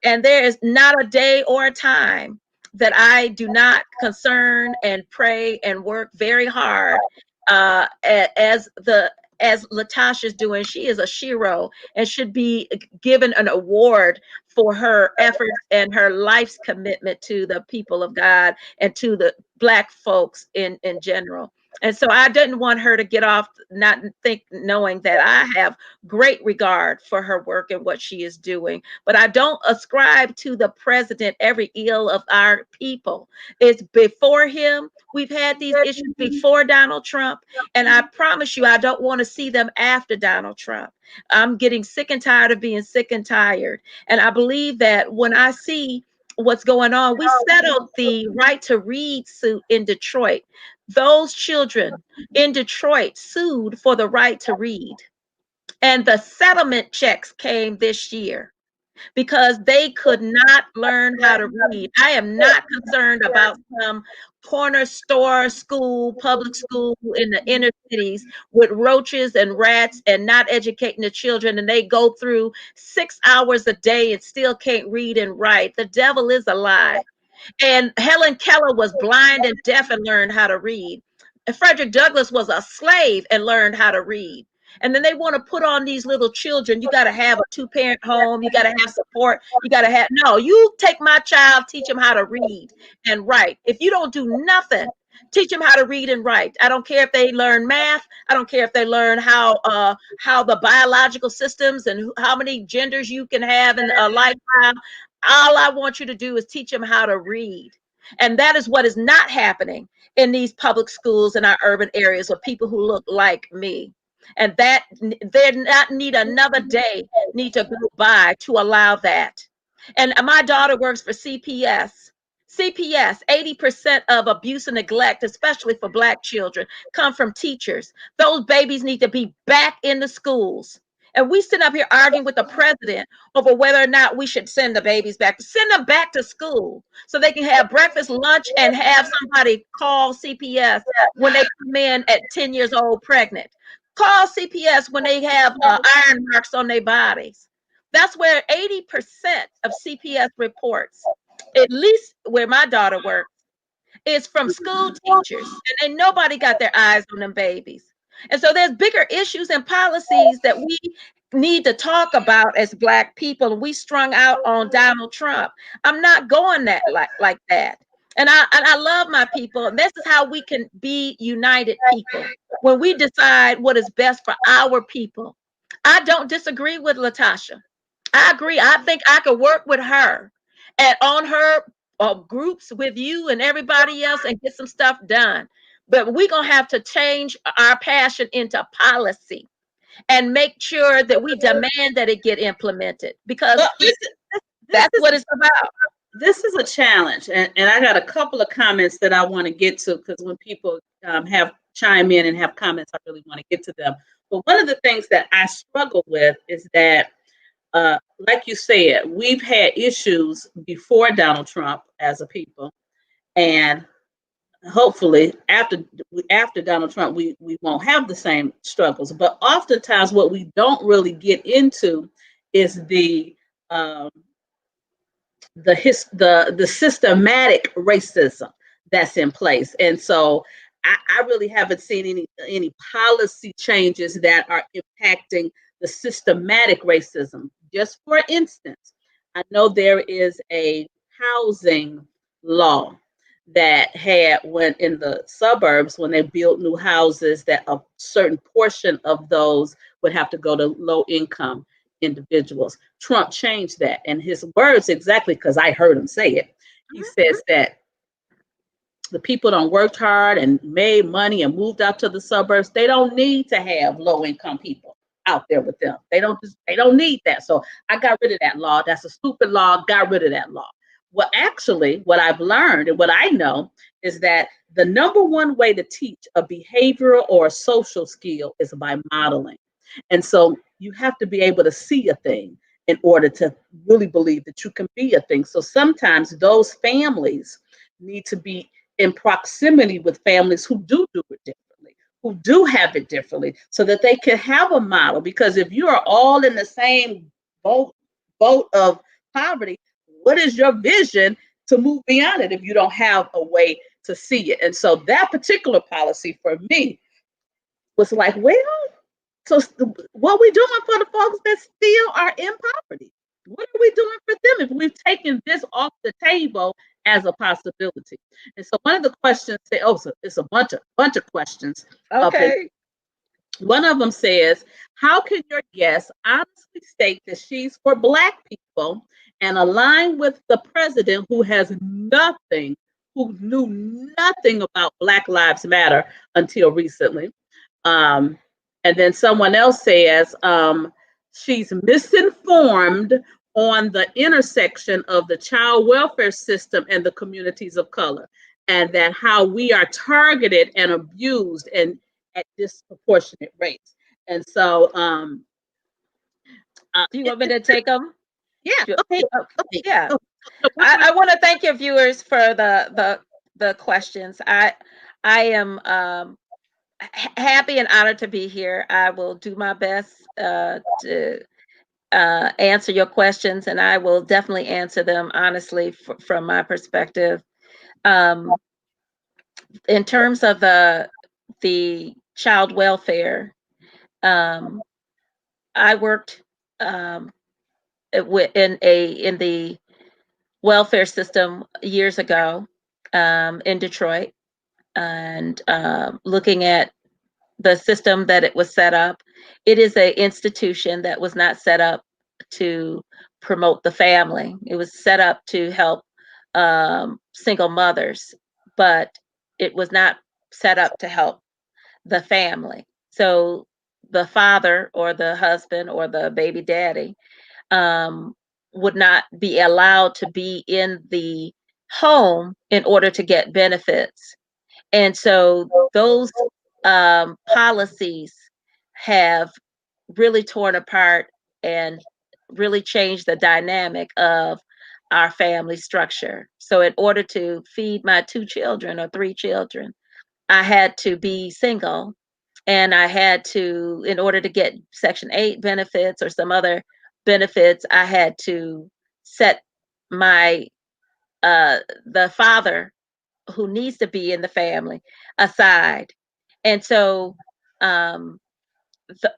And there is not a day or a time that I do not concern and pray and work very hard as Latasha's doing. She is a shero and should be given an award for her efforts and her life's commitment to the people of God and to the Black folks in general. And so I didn't want her to get off not knowing that I have great regard for her work and what she is doing. But I don't ascribe to the president every ill of our people. It's before him. We've had these issues before Donald Trump. And I promise you, I don't want to see them after Donald Trump. I'm getting sick and tired of being sick and tired. And I believe that when I see what's going on, we settled the right to read suit in Detroit. Those children in Detroit sued for the right to read. And the settlement checks came this year because they could not learn how to read. I am not concerned about some corner store school, public school in the inner cities with roaches and rats and not educating the children. And they go through 6 hours a day and still can't read and write. The devil is a lie. And Helen Keller was blind and deaf and learned how to read. And Frederick Douglass was a slave and learned how to read. And then they want to put on these little children. You got to have a 2-parent home. You got to have support. You got to have, no, you take my child, teach him how to read and write. If you don't do nothing, teach them how to read and write. I don't care if they learn math. I don't care if they learn how the biological systems and how many genders you can have in a lifetime. All I want you to do is teach them how to read. And that is what is not happening in these public schools in our urban areas with people who look like me. And that they not need another day need to go by to allow that. And my daughter works for CPS. CPS, 80% of abuse and neglect, especially for Black children, come from teachers. Those babies need to be back in the schools. And we sit up here arguing with the president over whether or not we should send the babies back. Send them back to school so they can have breakfast, lunch, and have somebody call CPS when they come in at 10 years old pregnant. Call CPS when they have iron marks on their bodies. That's where 80% of CPS reports, at least where my daughter works, is from school teachers. And ain't nobody got their eyes on them babies. And so there's bigger issues and policies that we need to talk about as Black people. And we strung out on Donald Trump. I'm not going that like that. And I love my people. And this is how we can be united people. When we decide what is best for our people. I don't disagree with Latasha. I agree. I think I could work with her and on her groups with you and everybody else and get some stuff done. But we're going to have to change our passion into policy and make sure that we demand that it get implemented because that's what it's about. This is a challenge, and I got a couple of comments that I want to get to because when people have chime in and have comments, I really want to get to them. But one of the things that I struggle with is that, like you said, we've had issues before Donald Trump as a people, and hopefully after Donald Trump, we won't have the same struggles. But oftentimes, what we don't really get into is the systematic racism that's in place. And so I really haven't seen any policy changes that are impacting the systematic racism. Just for instance, I know there is a housing law that had went in the suburbs when they built new houses that a certain portion of those would have to go to low income individuals. Trump changed that, and his words exactly, because I heard him say it. He says that the people that worked hard and made money and moved out to the suburbs, they don't need to have low income people out there with them. They don't need that. So I got rid of that law. That's a stupid law. Got rid of that law. Well, actually, what I've learned and what I know is that the number one way to teach a behavioral or a social skill is by modeling. And so you have to be able to see a thing in order to really believe that you can be a thing. So sometimes those families need to be in proximity with families who do it differently, who do have it differently, so that they can have a model. Because if you are all in the same boat of poverty, what is your vision to move beyond it if you don't have a way to see it? And so that particular policy for me was like, well, so what we doing for the folks that still are in poverty? What are we doing for them if we've taken this off the table as a possibility? And so one of the questions so it's a bunch of questions. Okay. One of them says, how can your guest honestly state that she's for Black people and align with the president who knew nothing about Black Lives Matter until recently? And then someone else says she's misinformed on the intersection of the child welfare system and the communities of color, and that how we are targeted and abused and at disproportionate rates. And so Do you want me to take them? Yeah. Okay. Okay. Yeah. Oh, no, which one? I want to thank your viewers for the questions. I am happy and honored to be here. I will do my best to answer your questions, and I will definitely answer them honestly from my perspective. In terms of the child welfare, I worked in the welfare system years ago in Detroit, and looking at the system that it was set up. It is an institution that was not set up to promote the family. It was set up to help single mothers, but it was not set up to help the family. So the father or the husband or the baby daddy um, would not be allowed to be in the home in order to get benefits. And so those policies have really torn apart and really changed the dynamic of our family structure. So, in order to feed my 2 children or 3 children, I had to be single, and I had to, in order to get Section 8 benefits or some other benefits, I had to set my the father who needs to be in the family aside. And so um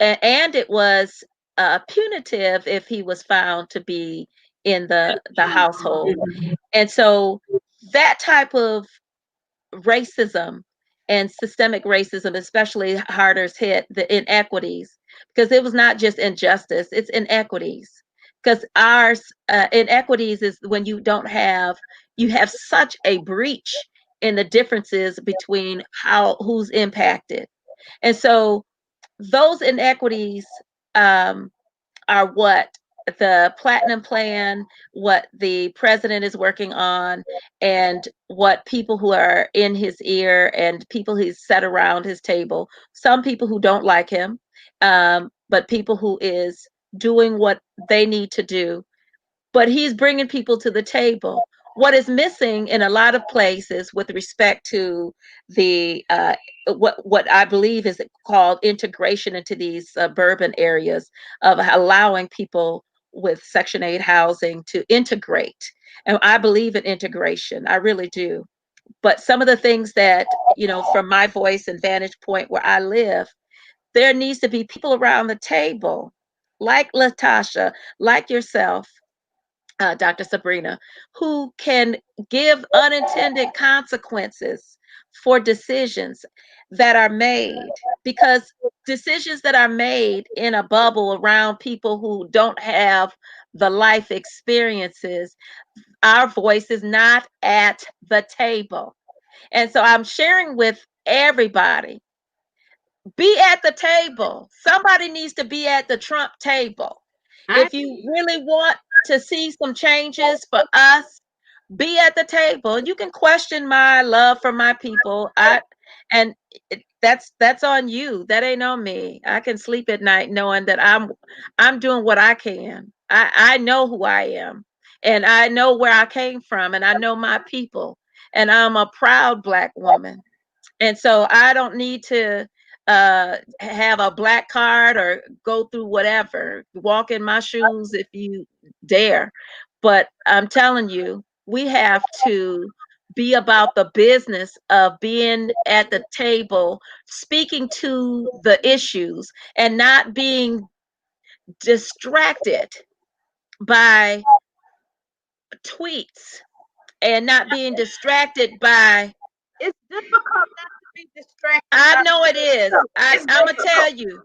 and it was punitive if he was found to be in the household. And so that type of racism and systemic racism especially harder hit the inequities, because it was not just injustice, it's inequities. Because ours inequities is when you have such a breach in the differences between how who's impacted. And so those inequities um, are what the Platinum Plan, what the president is working on, and what people who are in his ear and people he's set around his table, some people who don't like him, but people who is doing what they need to do, but he's bringing people to the table. What is missing in a lot of places with respect to the what I believe is called integration into these suburban areas, of allowing people with Section 8 housing to integrate. And I believe in integration. I really do. But some of the things that, from my voice and vantage point where I live, there needs to be people around the table like Latasha, like yourself, Dr. Sabrina, who can give unintended consequences for decisions that are made, because decisions that are made in a bubble around people who don't have the life experiences, our voice is not at the table. And so I'm sharing with everybody, be at the table. Somebody needs to be at the Trump table. If you really want to see some changes for us, be at the table. You can question my love for my people. That's on you. That ain't on me. I can sleep at night knowing that I'm doing what I can. I know who I am, and I know where I came from, and I know my people, and I'm a proud Black woman. And so I don't need to have a black card or go through whatever. Walk in my shoes if you dare. But I'm telling you, we have to be about the business of being at the table, speaking to the issues, and not being distracted by tweets, and not being distracted by. It's difficult not to be distracted. I know it is. I'm gonna tell you.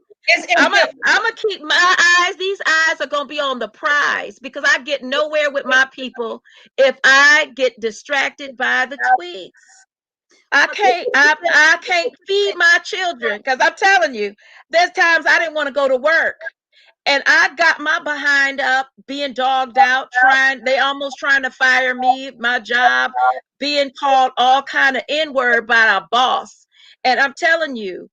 I'm gonna keep my eyes. These eyes are gonna be on the prize, because I get nowhere with my people if I get distracted by the tweets. I can't feed my children, because I'm telling you, there's times I didn't want to go to work, and I got my behind up, being dogged out, they almost trying to fire me, my job, being called all kind of N-word by our boss. And I'm telling you,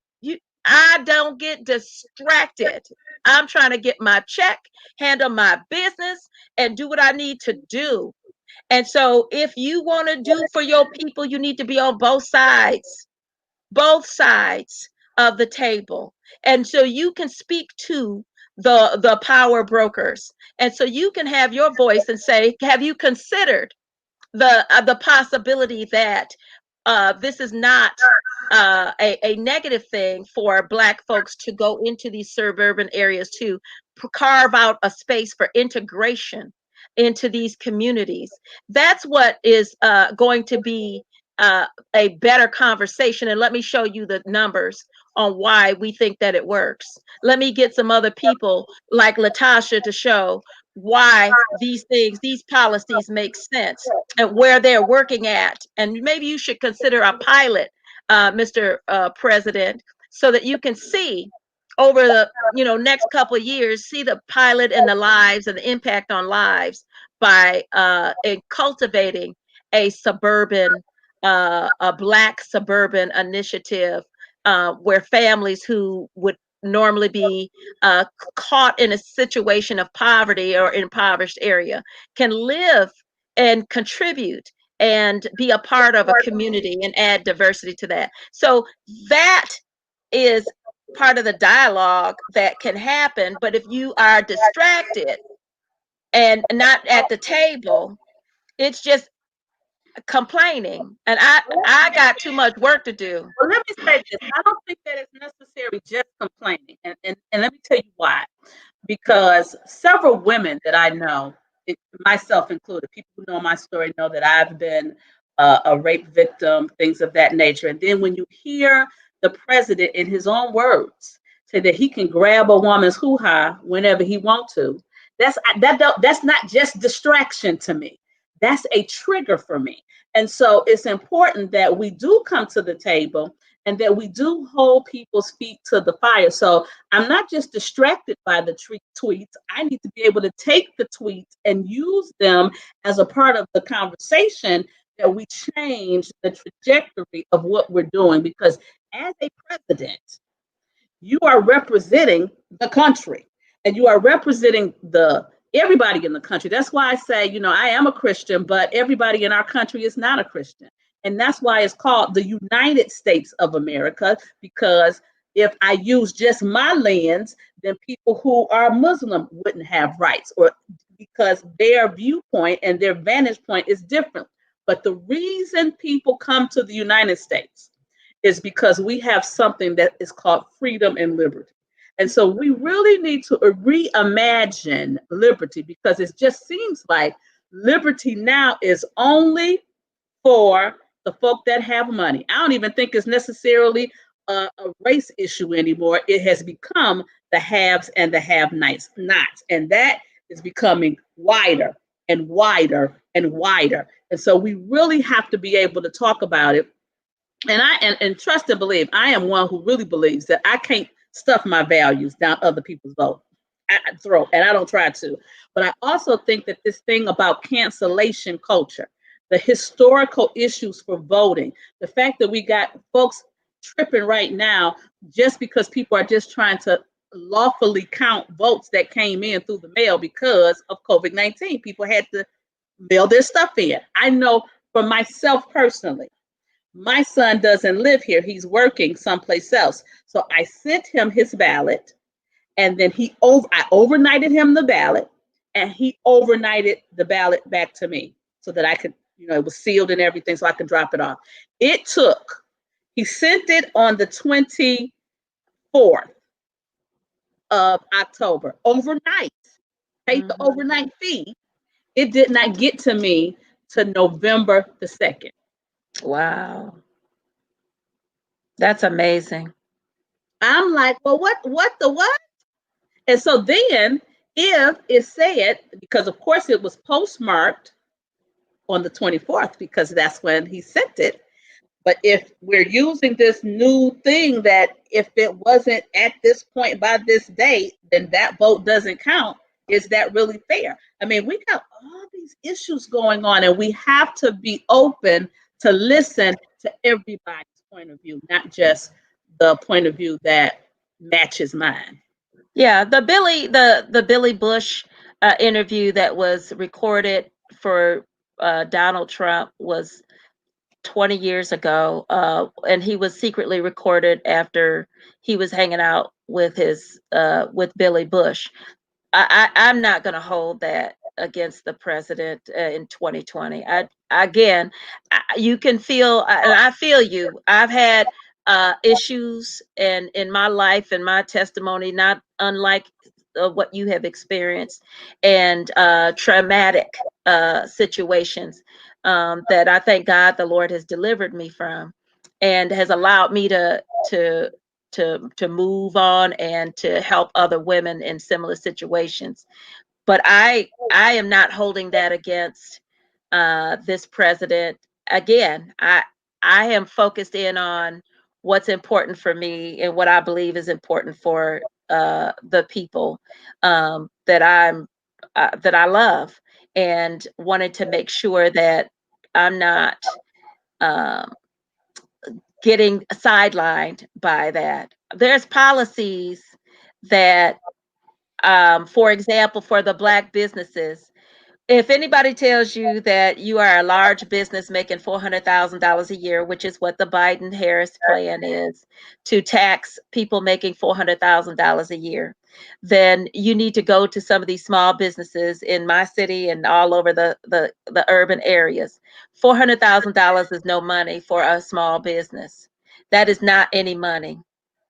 I don't get distracted. I'm trying to get my check, handle my business, and do what I need to do. And so if you want to do for your people, you need to be on both sides of the table. And so you can speak to the power brokers. And so you can have your voice and say, have you considered the possibility that this is not a negative thing for Black folks to go into these suburban areas to carve out a space for integration into these communities. That's what is going to be a better conversation. And let me show you the numbers on why we think that it works. Let me get some other people like Latasha to show why these things, these policies make sense and where they're working at. And maybe you should consider a pilot, Mr. President, so that you can see over the next couple of years, see the pilot and the lives and the impact on lives by cultivating a Black suburban initiative where families who would normally be caught in a situation of poverty or impoverished area can live and contribute and be a part of a community and add diversity to that. So that is part of the dialogue that can happen. But if you are distracted and not at the table, it's just complaining. And I got too much work to do. Well, let me say this. I don't think that it's necessarily just complaining. And let me tell you why. Because several women that I know, myself included, people who know my story know that I've been a rape victim, things of that nature. And then when you hear the president in his own words say that he can grab a woman's hoo-ha whenever he wants to, that's not just distraction to me. That's a trigger for me. And so it's important that we do come to the table and that we do hold people's feet to the fire. So I'm not just distracted by the tweets. I need to be able to take the tweets and use them as a part of the conversation that we change the trajectory of what we're doing. Because as a president, you are representing the country and you are representing everybody in the country. That's why I say, I am a Christian, but everybody in our country is not a Christian. And that's why it's called the United States of America, because if I use just my lens, then people who are Muslim wouldn't have rights, or because their viewpoint and their vantage point is different. But the reason people come to the United States is because we have something that is called freedom and liberty. And so we really need to reimagine liberty, because it just seems like liberty now is only for the folk that have money. I don't even think it's necessarily a race issue anymore. It has become the haves and the have-nots. And that is becoming wider and wider and wider. And so we really have to be able to talk about it. And trust and believe, I am one who really believes that I can't stuff my values down other people's throat, and I don't try to. But I also think that this thing about cancellation culture, the historical issues for voting, the fact that we got folks tripping right now just because people are just trying to lawfully count votes that came in through the mail because of COVID-19. People had to mail their stuff in. I know for myself personally, my son doesn't live here. He's working someplace else. So I sent him his ballot, and then I overnighted him the ballot, and he overnighted the ballot back to me so that I could, it was sealed and everything, so I could drop it off. He sent it on the 24th of October, overnight, paid the overnight fee. It did not get to me to November the 2nd. Wow. That's amazing. I'm like, well, what? And so then if it said, because of course it was postmarked on the 24th, because that's when he sent it. But if we're using this new thing that if it wasn't at this point by this date, then that vote doesn't count, is that really fair? I mean, we got all these issues going on, and we have to be open to listen to everybody's point of view, not just the point of view that matches mine. Yeah, the Billy Bush interview that was recorded for Donald Trump was 20 years ago, and he was secretly recorded after he was hanging out with his with Billy Bush. I'm not going to hold that against the president in 2020. Again, you can feel, and I feel you. I've had issues in my life and my testimony, not unlike what you have experienced, and traumatic situations that I thank God the Lord has delivered me from, and has allowed me to move on and to help other women in similar situations. But I am not holding that against this president. Again, I am focused in on what's important for me and what I believe is important for the people that I love, and wanted to make sure that I'm not um, getting sidelined by that. There's policies that, for example, for the Black businesses, if anybody tells you that you are a large business making $400,000 a year, which is what the Biden-Harris plan is, to tax people making $400,000 a year, then you need to go to some of these small businesses in my city and all over the urban areas. $400,000 is no money for a small business. That is not any money.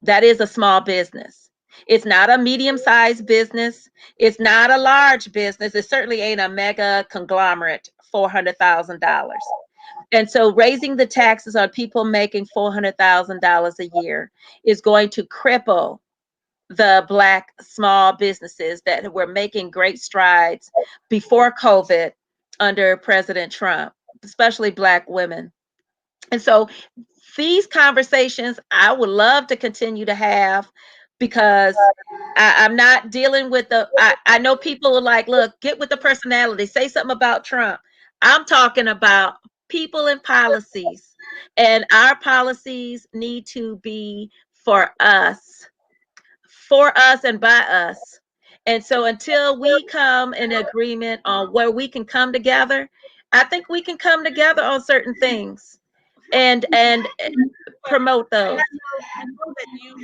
That is a small business. It's not a medium-sized business. It's not a large business. It certainly ain't a mega conglomerate, $400,000. And so raising the taxes on people making $400,000 a year is going to cripple the Black small businesses that were making great strides before COVID under President Trump, especially Black women. And so these conversations I would love to continue to have, because I'm not dealing with I know people are like, look, get with the personality, say something about Trump. I'm talking about people and policies, and our policies need to be for us and by us. And so until we come in agreement on where we can come together, I think we can come together on certain things and promote those. I know that you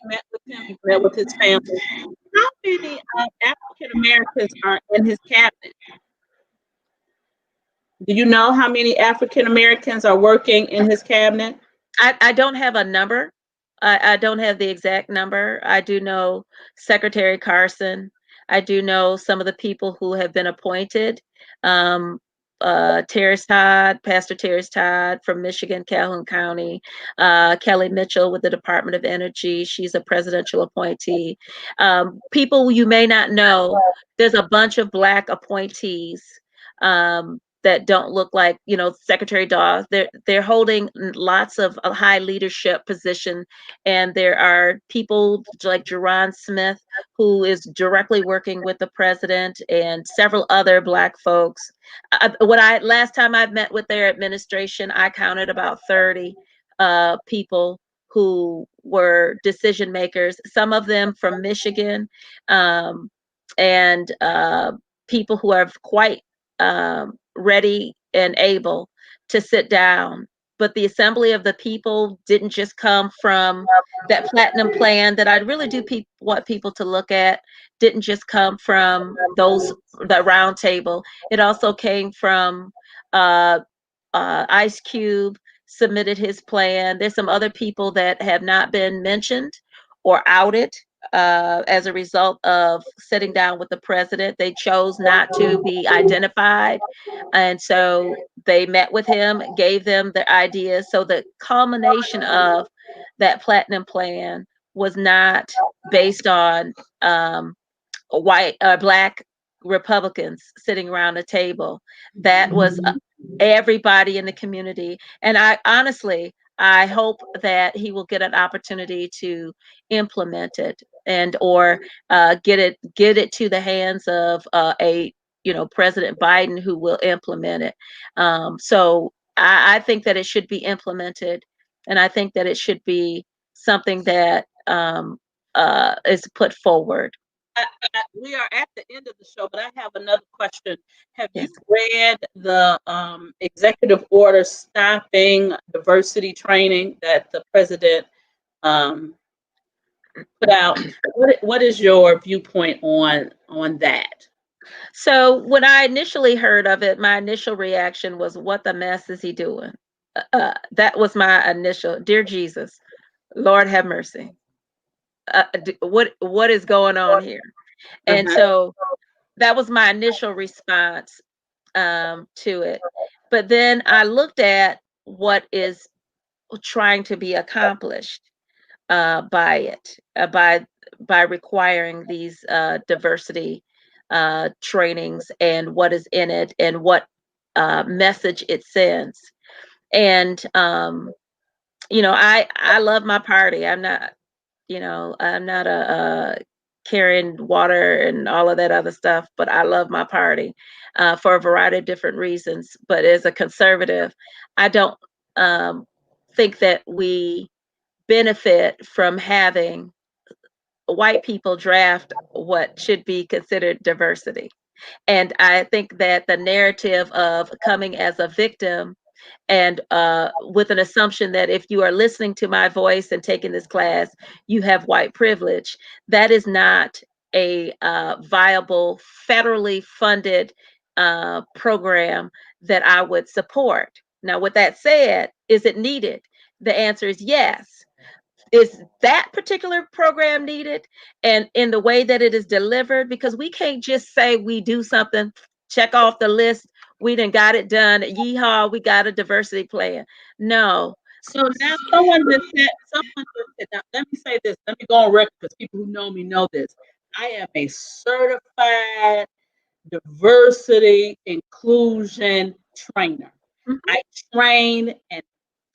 met with him, you met with his family. How many African Americans are in his cabinet? Do you know how many African Americans are working in his cabinet? I don't have a number. I don't have the exact number. I do know Secretary Carson. I do know some of the people who have been appointed. Terrence Todd, Pastor Terrence Todd from Michigan, Calhoun County. Kelly Mitchell with the Department of Energy. She's a presidential appointee. People you may not know, there's a bunch of Black appointees that don't look like, Secretary Dawes. They're holding lots of high leadership position, and there are people like Jerron Smith, who is directly working with the president, and several other Black folks. Last time I met with their administration, I counted about 30 people who were decision makers. Some of them from Michigan, and people who are quite ready and able to sit down. But the assembly of the people didn't just come from that platinum plan that I really do want people to look at. Didn't just come from the round table. It also came from Ice Cube submitted his plan. There's some other people that have not been mentioned or outed as a result of sitting down with the president. They chose not to be identified. And so they met with him, gave them their ideas. So the culmination of that platinum plan was not based on white or Black Republicans sitting around a table. That was everybody in the community. And I honestly, I hope that he will get an opportunity to implement it or get it to the hands of President Biden, who will implement it. So I think that it should be implemented, and I think that it should be something that is put forward. We are at the end of the show, but I have another question. Have Yes. you read the executive order stopping diversity training that the president put out? What is your viewpoint on that? So when I initially heard of it, my initial reaction was, "What the mess is he doing?" That was my initial. Dear Jesus, Lord have mercy. What is going on here? And so that was my initial response to it. But then I looked at what is trying to be accomplished by it, by requiring these diversity trainings, and what is in it, and what message it sends. And I love my party. I'm not, I'm not a carrying water and all of that other stuff, but I love my party for a variety of different reasons. But as a conservative, I don't think that we benefit from having white people draft what should be considered diversity. And I think that the narrative of coming as a victim, and with an assumption that if you are listening to my voice and taking this class, you have white privilege, that is not a viable, federally funded program that I would support. Now, with that said, is it needed? The answer is yes. Is that particular program needed, and in the way that it is delivered? Because we can't just say we do something, check off the list, we done got it done, yeehaw, we got a diversity plan. No. So now someone just said, now let me say this, let me go on record, because people who know me know this. I am a certified diversity inclusion trainer. I train and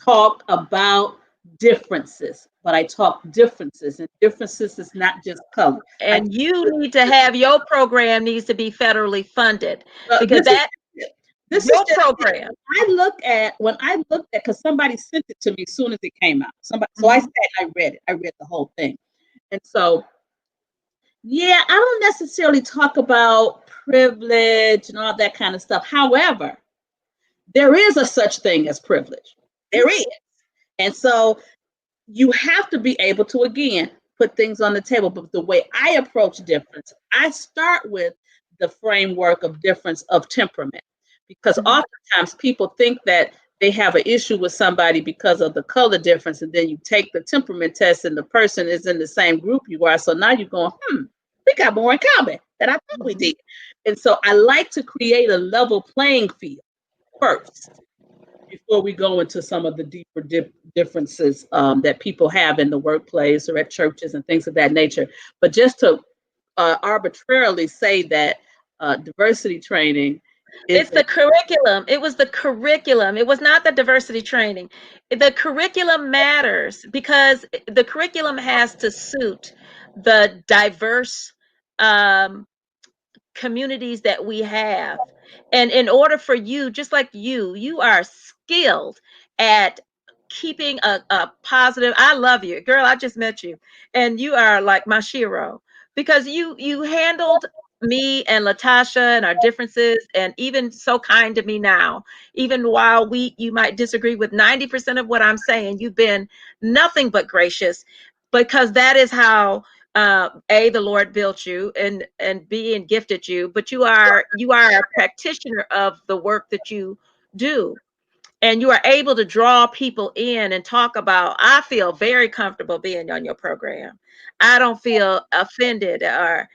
talk about differences, but I talk differences, and differences is not just color. And you need to have your program needs to be federally funded, because this your is program. When I looked at, because somebody sent it to me as soon as it came out. So I sat and I read it. I read the whole thing. And so, yeah, I don't necessarily talk about privilege and all that kind of stuff. However, there is a such thing as privilege. There is. And so you have to be able to, again, put things on the table. But the way I approach difference, I start with the framework of difference of temperament, because oftentimes people think that they have an issue with somebody because of the color difference, and then you take the temperament test and the person is in the same group you are. So now you're going, we got more in common than I thought we did. And so I like to create a level playing field first, before we go into some of the deeper differences that people have in the workplace or at churches and things of that nature. But just to arbitrarily say that diversity training It's the curriculum. It was the curriculum. It was not the diversity training. The curriculum matters because the curriculum has to suit the diverse communities that we have. And in order for you, just like you are skilled at keeping a positive. I love you, girl. I just met you, and you are like my shiro, because you handled me and Latasha and our differences, and even so kind to me now, even while you might disagree with 90% of what I'm saying. You've been nothing but gracious, because that is how the Lord built you, and B, and gifted you. But you are a practitioner of the work that you do, and you are able to draw people in and talk about. I feel very comfortable being on your program. I don't feel offended or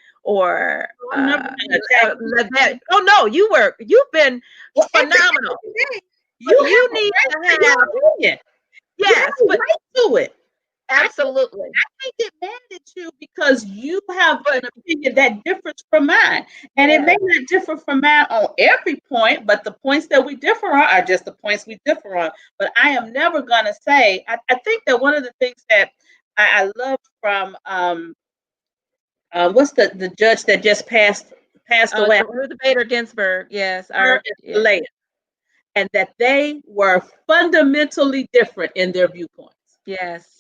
that. Oh no, you've been phenomenal. You need to have, yes, but do it. Absolutely. I can't get mad at you because you have an opinion that differs from mine. And it may not differ from mine on every point, but the points that we differ on are just the points we differ on. But I am never going to say, I think that one of the things that I love from, what's the judge that just passed away? Ruth Bader Ginsburg, yes. And that they were fundamentally different in their viewpoints. Yes.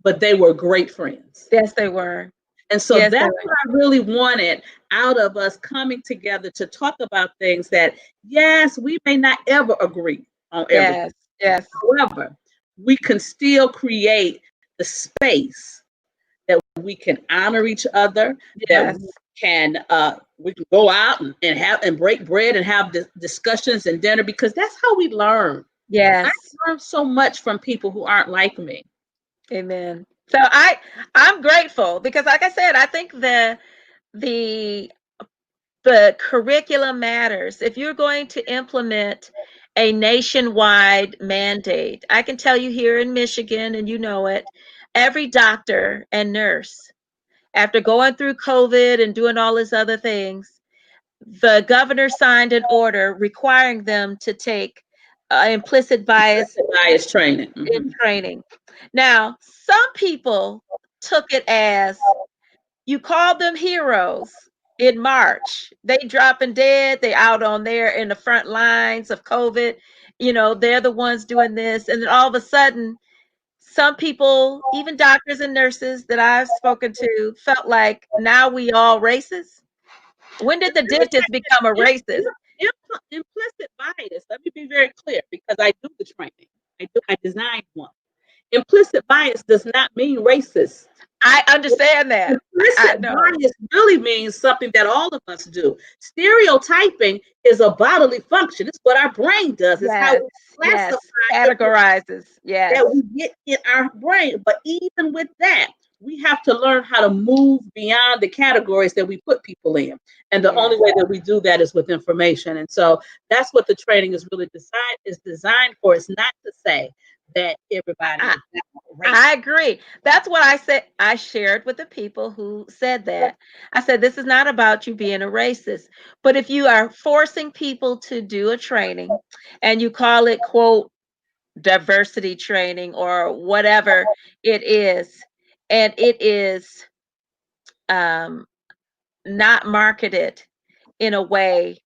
but they were great friends. Yes, they were. And so Yes, they that's were. what I really wanted out of us coming together to talk about things that, yes, we may not ever agree on everything. Yes, yes, However, we can still create the space that we can honor each other, that yes, we can go out and have and break bread and have discussions and dinner, because that's how we learn. I yes. learn so much from people who aren't like me. Amen. So I'm grateful because, like I said, I think the the curriculum matters. If you're going to implement a nationwide mandate, I can tell you here in Michigan, and you know it, every doctor and nurse, after going through COVID and doing all these other things, the governor signed an order requiring them to take implicit bias Bias training. in training. Now, some people took it as you called them heroes in March. They dropping dead. They out on there in the front lines of COVID. You know, they're the ones doing this. And then all of a sudden, some people, even doctors and nurses that I've spoken to, felt like now we all racist. When did the dentist become a racist? Implicit bias. Let me be very clear, because I do the training. I designed one. Implicit bias does not mean racist. I understand that. I Implicit know. bias really means something that all of us do. Stereotyping is a bodily function. It's what our brain does. It's how Yes, we classify yes, categorizes. Yes, that we get in our brain. But even with that, we have to learn how to move beyond the categories that we put people in. And the only way that we do that is with information. And so that's what the training is really designed for. It's not to say that everybody is racist. I agree. That's what I said. I shared with the people who said that. I said, this is not about you being a racist, but if you are forcing people to do a training and you call it, quote, diversity training or whatever it is, and it is not marketed in a way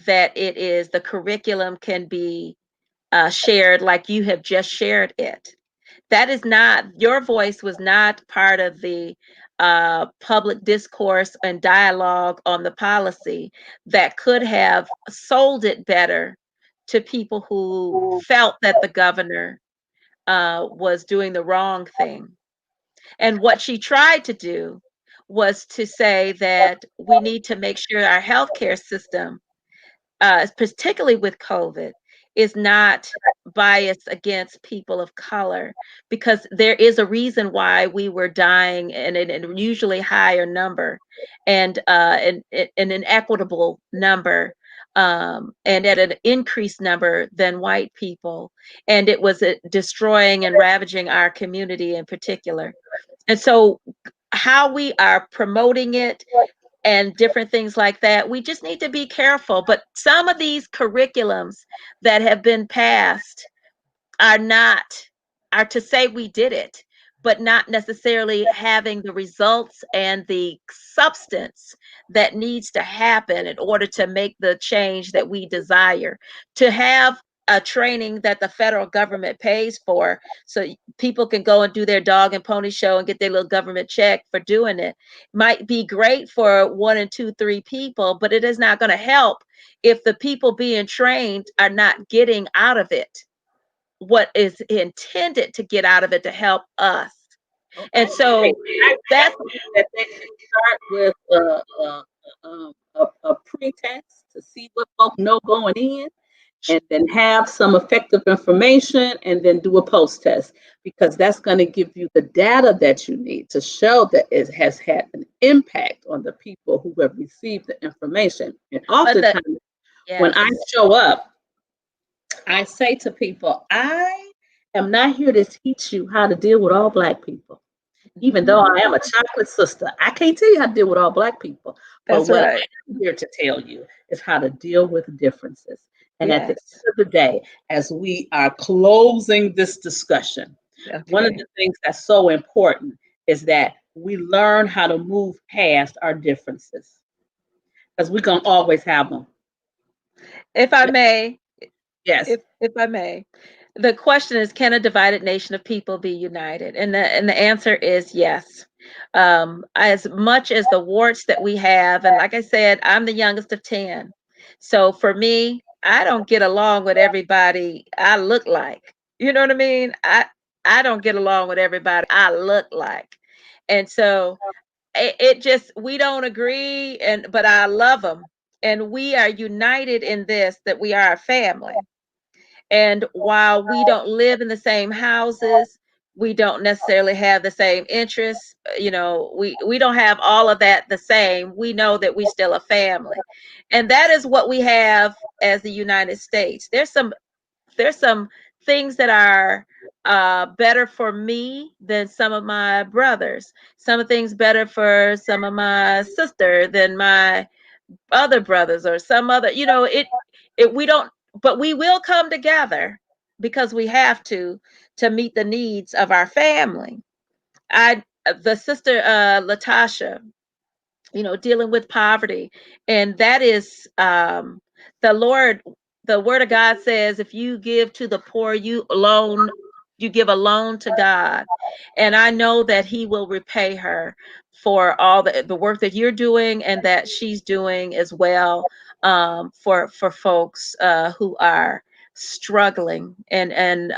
that it is the curriculum can be shared like you have just shared it. That is not, your voice was not part of the public discourse and dialogue on the policy that could have sold it better to people who felt that the governor was doing the wrong thing. And what she tried to do was to say that we need to make sure our healthcare system, particularly with COVID, is not biased against people of color, because there is a reason why we were dying in an usually higher number and an inequitable number, and at an increased number than white people. And it was destroying and ravaging our community in particular. And so how we are promoting it and different things like that, we just need to be careful. But some of these curriculums that have been passed are to say we did it, but not necessarily having the results and the substance that needs to happen in order to make the change that we desire. To have a training that the federal government pays for so people can go and do their dog and pony show and get their little government check for doing it might be great for 1 and 2, 3 people, but it is not going to help if the people being trained are not getting out of it what is intended to get out of it to help us. And so that's that they should start with a pre-test to see what folks know going in, and then have some effective information, and then do a post-test, because that's going to give you the data that you need to show that it has had an impact on the people who have received the information. And oftentimes, when I show up, I say to people, I am not here to teach you how to deal with all Black people. Even though I am a chocolate sister, I can't tell you how to deal with all Black people. But what I'm here to tell you is how to deal with differences. And at the end of the day, as we are closing this discussion, one of the things that's so important is that we learn how to move past our differences, because we're going to always have them. If I may, yes, if I may, The question is, can a divided nation of people be united? And the answer is yes. As much as the warts that we have, and like I said, I'm the youngest of 10. So for me, I don't get along with everybody I look like. You know what I mean? I don't get along with everybody I look like. And so it just, we don't agree, and but I love them. And we are united in this, that we are a family. And while we don't live in the same houses, we don't necessarily have the same interests. We don't have all of that the same. We know that we still a family. And that is what we have as the United States. There's some things that are better for me than some of my brothers. Some things better for some of my sister than my other brothers, or some other, it we don't, but we will come together because we have to meet the needs of our family. I The sister Latasha, dealing with poverty, and that is the Lord. The word of God says, if you give to the poor, you give a loan to God. And I know that He will repay her for all the work that you're doing and that she's doing as well, for folks who are struggling, and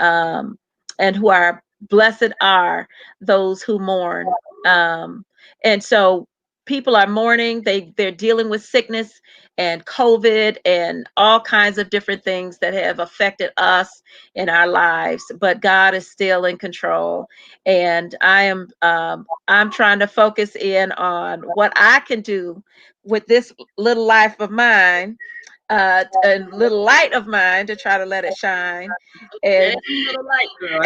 who are blessed are those who mourn. And so people are mourning. They're dealing with sickness and COVID and all kinds of different things that have affected us in our lives, but God is still in control. And I'm trying to focus in on what I can do with this little life of mine, a little light of mine, to try to let it shine. Okay, And little light girl.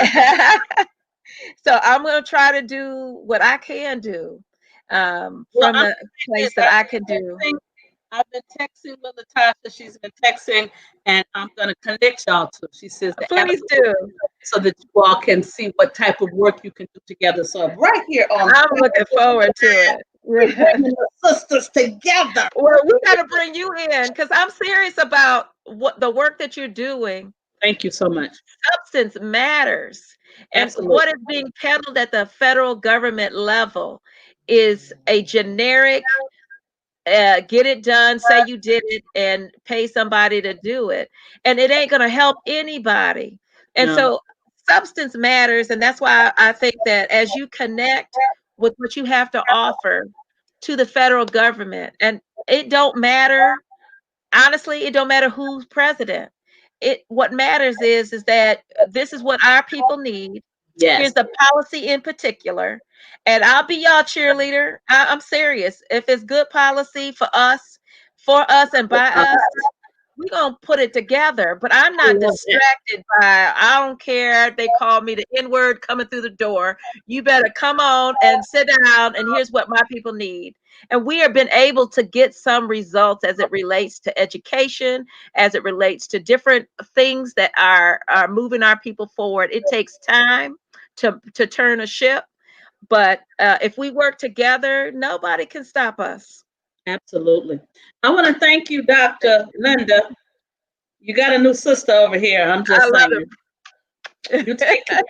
so I'm going to try to do what I can do, Well, from the place that I can do. I've been texting with Latasha. She's been texting, and I'm going to connect y'all to. She says the app, Please do. so that you all can see what type of work you can do together. So right here on, I'm looking forward to it. we're bringing the sisters together. Well, we got to bring you in, because I'm serious about what the work that you're doing. Thank you so much. Substance matters. And Absolutely. what is being peddled at the federal government level is a generic, get it done, say you did it, and pay somebody to do it. And it ain't going to help anybody. And No. so substance matters. And that's why I think that as you connect with what you have to offer to the federal government, and it don't matter, honestly, it don't matter who's president. What matters is that this is what our people need. Yes. Here's the policy in particular. And I'll be y'all cheerleader. I'm serious. If it's good policy for us and by us, we're going to put it together. But I'm not distracted by, I don't care. They call me the N-word coming through the door. You better come on and sit down, and here's what my people need. And we have been able to get some results as it relates to education, as it relates to different things that are moving our people forward. It takes time to turn a ship, but if we work together, nobody can stop us. Absolutely. I want to thank you, Dr. Linda. You got a new sister over here. I'm just I love saying. You take care.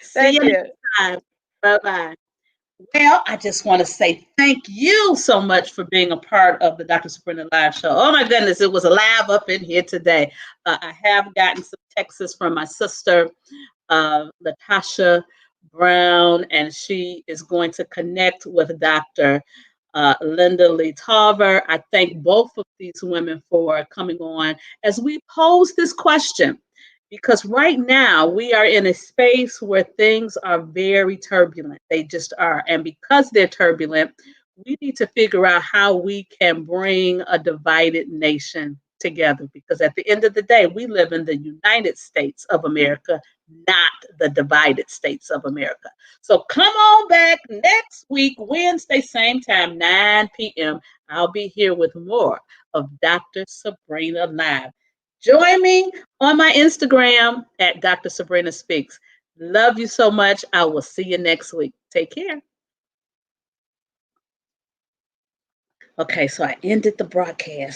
See you next time. Bye-bye. Well, I just want to say thank you so much for being a part of the Dr. Sabrina Live Show. Oh my goodness, it was alive up in here today. I have gotten some texts from my sister, Latasha Brown, and she is going to connect with Dr. Linda Lee Tarver. I thank both of these women for coming on as we pose this question, because right now we are in a space where things are very turbulent. They just are. And because they're turbulent, we need to figure out how we can bring a divided nation together, because at the end of the day, we live in the United States of America, not the divided states of America. So come on back next week, Wednesday, same time, 9 p.m. I'll be here with more of Dr. Sabrina Live. Join me on my Instagram at Dr. Sabrina Speaks. Love you so much. I will see you next week. Take care. Okay, so I ended the broadcast.